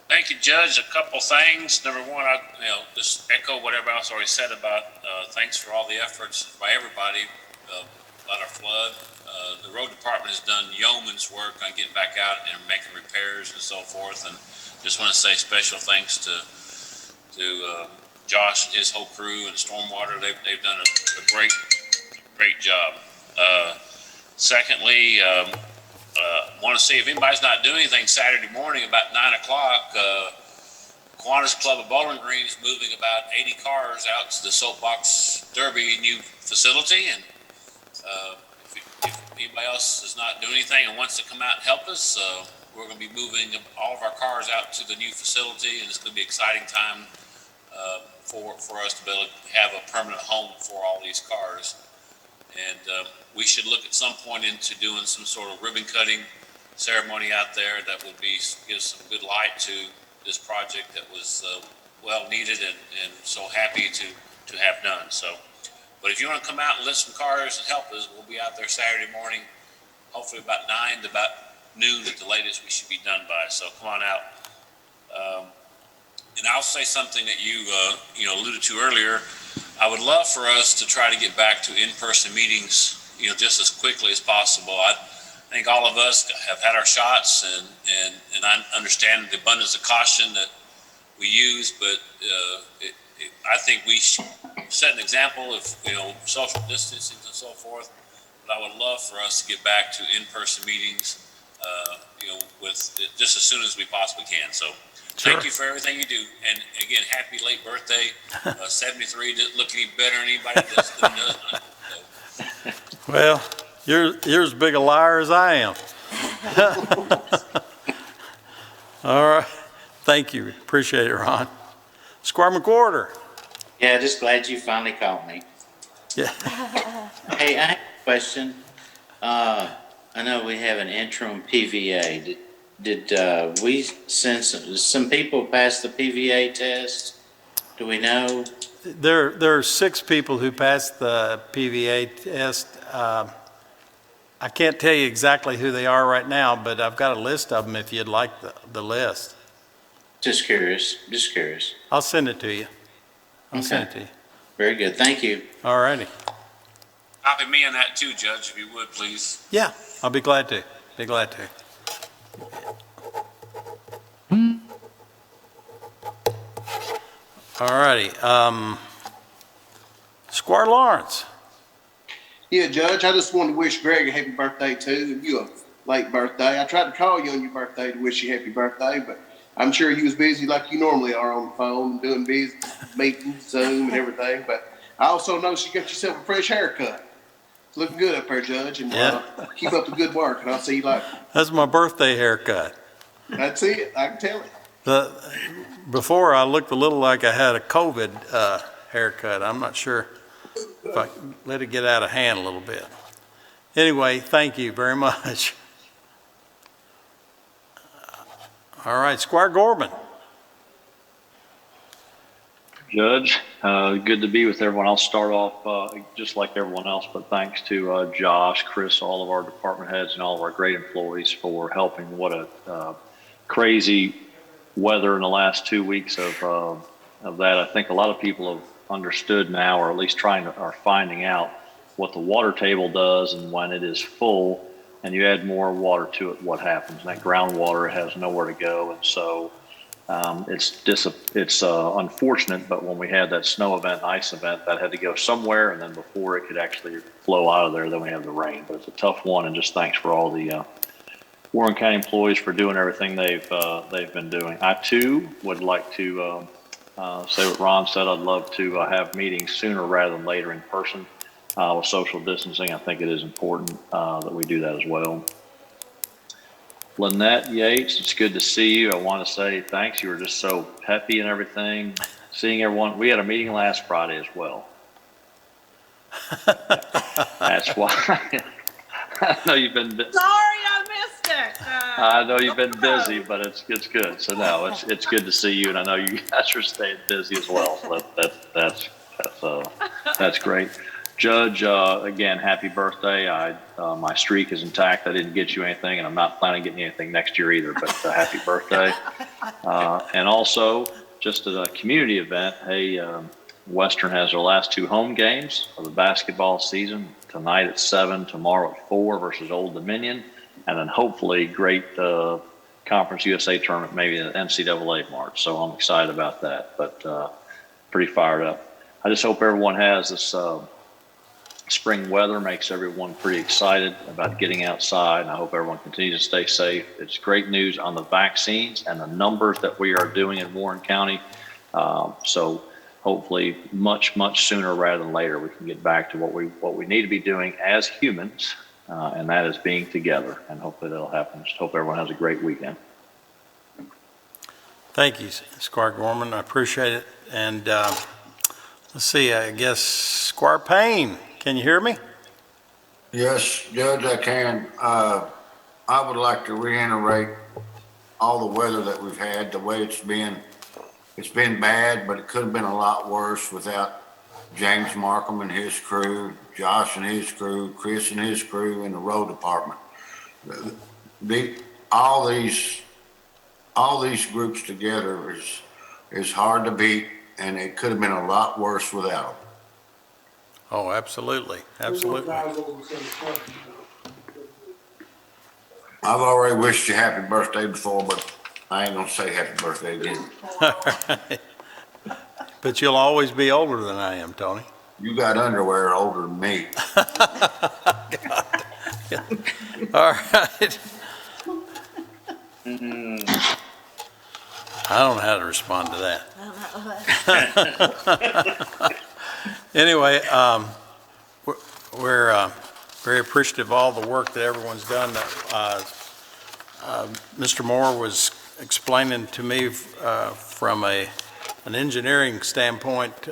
Speaker 2: Thank Thank you, Judge. A couple things. Number one, just echo what everybody else already said about, thanks for all the efforts by everybody, about our flood. The road department has done yeoman's work on getting back out and making repairs and so forth. And just want to say special thanks to Josh and his whole crew and Stormwater. They've done a great job. Secondly, want to see if anybody's not doing anything Saturday morning about 9 o'clock. Kiwanis Club of Bowling Green is moving about 80 cars out to the Soapbox Derby new facility. And if anybody else is not doing anything and wants to come out and help us, we're going to be moving all of our cars out to the new facility, and it's going to be an exciting time for us to be able to have a permanent home for all these cars. And we should look at some point into doing some sort of ribbon cutting ceremony out there that would give some good light to this project that was well needed and so happy to have done. So, but if you want to come out and lift some cars and help us, we'll be out there Saturday morning, hopefully about 9 to about noon at the latest we should be done by. So come on out. And I'll say something that you alluded to earlier. I would love for us to try to get back to in-person meetings, just as quickly as possible. I think all of us have had our shots, and I understand the abundance of caution that we use, but I think we should set an example of social distancing and so forth. But I would love for us to get back to in-person meetings, with just as soon as we possibly can. So. Sure. Thank you for everything you do. And again, happy late birthday. 73 doesn't look any better than anybody that does.
Speaker 1: Well, you're as big a liar as I am. All right. Thank you. Appreciate it, Ron. Squire McWhorter.
Speaker 11: Yeah, just glad you finally called me.
Speaker 1: Yeah.
Speaker 11: Hey, I have a question. I know we have an interim PVA. Did we send some people pass the PVA test? Do we know?
Speaker 1: There are 6 people who passed the PVA test. I can't tell you exactly who they are right now, but I've got a list of them if you'd like the list.
Speaker 11: Just curious.
Speaker 1: I'll send it to you. I'll send it to you.
Speaker 11: Very good. Thank you.
Speaker 1: All righty.
Speaker 2: Copy me on that too, Judge, if you would, please.
Speaker 1: Yeah, I'll be glad to. Be glad to. All righty. Squire Lawrence.
Speaker 3: Yeah, Judge, I just wanted to wish Greg a happy birthday too. You a late birthday. I tried to call you on your birthday to wish you happy birthday, but I'm sure you was busy like you normally are on the phone, doing business, meetings, Zoom, and everything. But I also noticed you got yourself a fresh haircut. It's looking good up there, Judge, and keep up the good work, and I'll see you later.
Speaker 1: That's my birthday haircut.
Speaker 3: That's it. I can tell it.
Speaker 1: Before I looked a little like I had a COVID haircut. I'm not sure if I let it get out of hand a little bit. Anyway, thank you very much. All right, Squire Gorman.
Speaker 10: Judge, good to be with everyone. I'll start off just like everyone else, but thanks to Josh, Chris, all of our department heads, and all of our great employees for helping. What a crazy weather in the last 2 weeks of that. I think a lot of people have understood now, or at least are finding out what the water table does, and when it is full and you add more water to it, what happens. And that groundwater has nowhere to go, and so it's unfortunate. But when we had that snow event, ice event, that had to go somewhere, and then before it could actually flow out of there, then we have the rain. But it's a tough one, and just thanks for all the Warren County employees for doing everything they've been doing. I too would like to say what Ron said. I'd love to have meetings sooner rather than later in person with social distancing. I think it is important that we do that as well. Lynette Yates, it's good to see you. I want to say thanks. You were just so peppy and everything. Seeing everyone. We had a meeting last Friday as well. That's why. I know you've been.
Speaker 18: Sorry, I missed it.
Speaker 10: I know you've been busy, but it's good. So no, it's good to see you, and I know you guys are staying busy as well. So that's great. Judge, again, happy birthday. My streak is intact. I didn't get you anything, and I'm not planning on getting anything next year either, but happy birthday. And also, just as a community event, hey, Western has their last 2 home games of the basketball season, tonight at 7, tomorrow at 4 versus Old Dominion, and then hopefully great Conference USA tournament, maybe the NCAA March. So I'm excited about that, but pretty fired up. I just hope everyone has this spring weather, makes everyone pretty excited about getting outside, and I hope everyone continues to stay safe. It's great news on the vaccines and the numbers that we are doing in Warren County. So hopefully much sooner rather than later, we can get back to what we need to be doing as humans, and that is being together, and hopefully that'll happen. Just hope everyone has a great weekend.
Speaker 1: Thank you, Squire Gorman. I appreciate it. And let's see, I guess Squire Payne, can you hear me?
Speaker 6: Yes, Judge, I can. I would like to reiterate all the weather that we've had, the way it's been. It's been bad, but it could have been a lot worse without James Markham and his crew, Josh and his crew, Chris and his crew, and the road department. All these groups together is hard to beat, and it could have been a lot worse without them.
Speaker 1: Oh, absolutely, absolutely.
Speaker 6: I've already wished you happy birthday before, but I ain't gonna say happy birthday again.
Speaker 1: But you'll always be older than I am, Tony.
Speaker 6: You got underwear older than me.
Speaker 1: All right. I don't know how to respond to that. Anyway, we're very appreciative of all the work that everyone's done. Mr. Moore was explaining to me from an engineering standpoint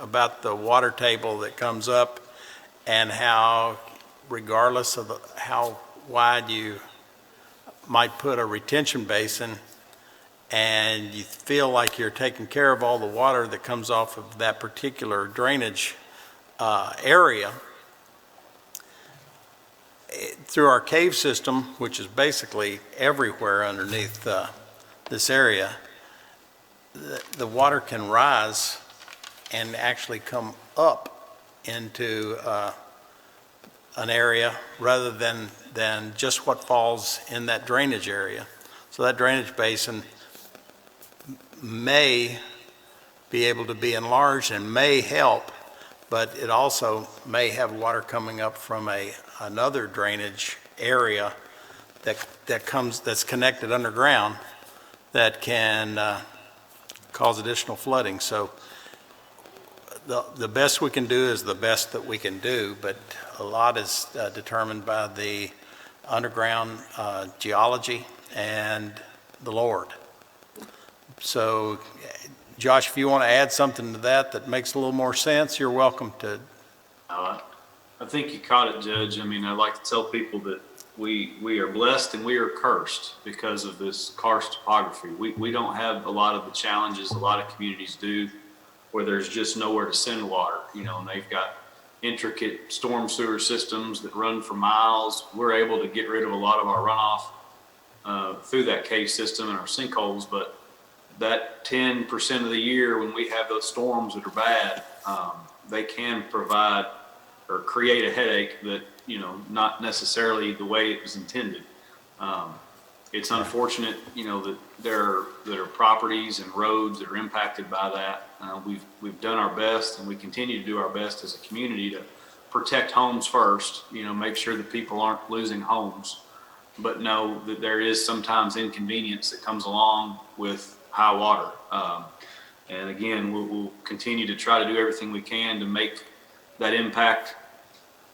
Speaker 1: about the water table that comes up, and how regardless of how wide you might put a retention basin, and you feel like you're taking care of all the water that comes off of that particular drainage area, through our cave system, which is basically everywhere underneath this area, the water can rise and actually come up into an area rather than just what falls in that drainage area. So that drainage basin may be able to be enlarged and may help, but it also may have water coming up from another drainage area that's connected underground that can cause additional flooding. So the best we can do is the best that we can do, but a lot is determined by the underground geology and the Lord. So, Josh, if you want to add something to that makes a little more sense, you're welcome to.
Speaker 13: I think you caught it, Judge. I mean, I like to tell people that we are blessed and we are cursed because of this karst topography. We don't have a lot of the challenges a lot of communities do, where there's just nowhere to send water, and they've got intricate storm sewer systems that run for miles. We're able to get rid of a lot of our runoff through that cave system and our sinkholes, but that 10% of the year when we have those storms that are bad, they can provide or create a headache that, not necessarily the way it was intended. It's unfortunate, that there are properties and roads that are impacted by that. We've done our best, and we continue to do our best as a community to protect homes first, make sure that people aren't losing homes, but know that there is sometimes inconvenience that comes along with high water. And again, we'll continue to try to do everything we can to make that impact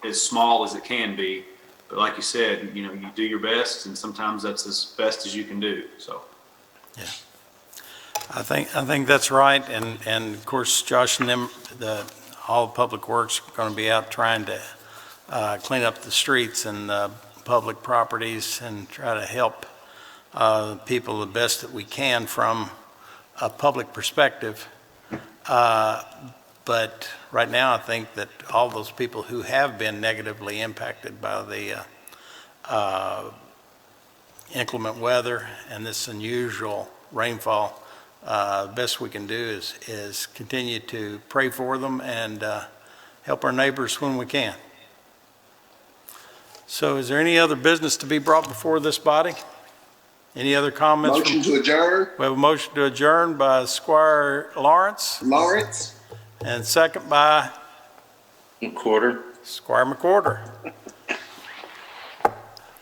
Speaker 13: as small as it can be. But like you said, you do your best, and sometimes that's as best as you can do. So,
Speaker 1: yeah, I think that's right. And of course, Josh and them, all Public Works are going to be out trying to clean up the streets and public properties and try to help people the best that we can from a public perspective. But right now, I think that all those people who have been negatively impacted by the inclement weather and this unusual rainfall, best we can do is continue to pray for them and help our neighbors when we can. So is there any other business to be brought before this body? Any other comments?
Speaker 3: Motion to adjourn.
Speaker 1: We have a motion to adjourn by Squire Lawrence. And second by?
Speaker 11: McQuarter.
Speaker 1: Squire McQuarter.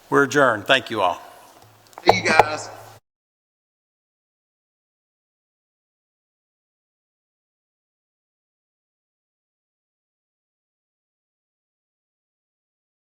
Speaker 1: We're adjourned. Thank you all.
Speaker 3: See you guys.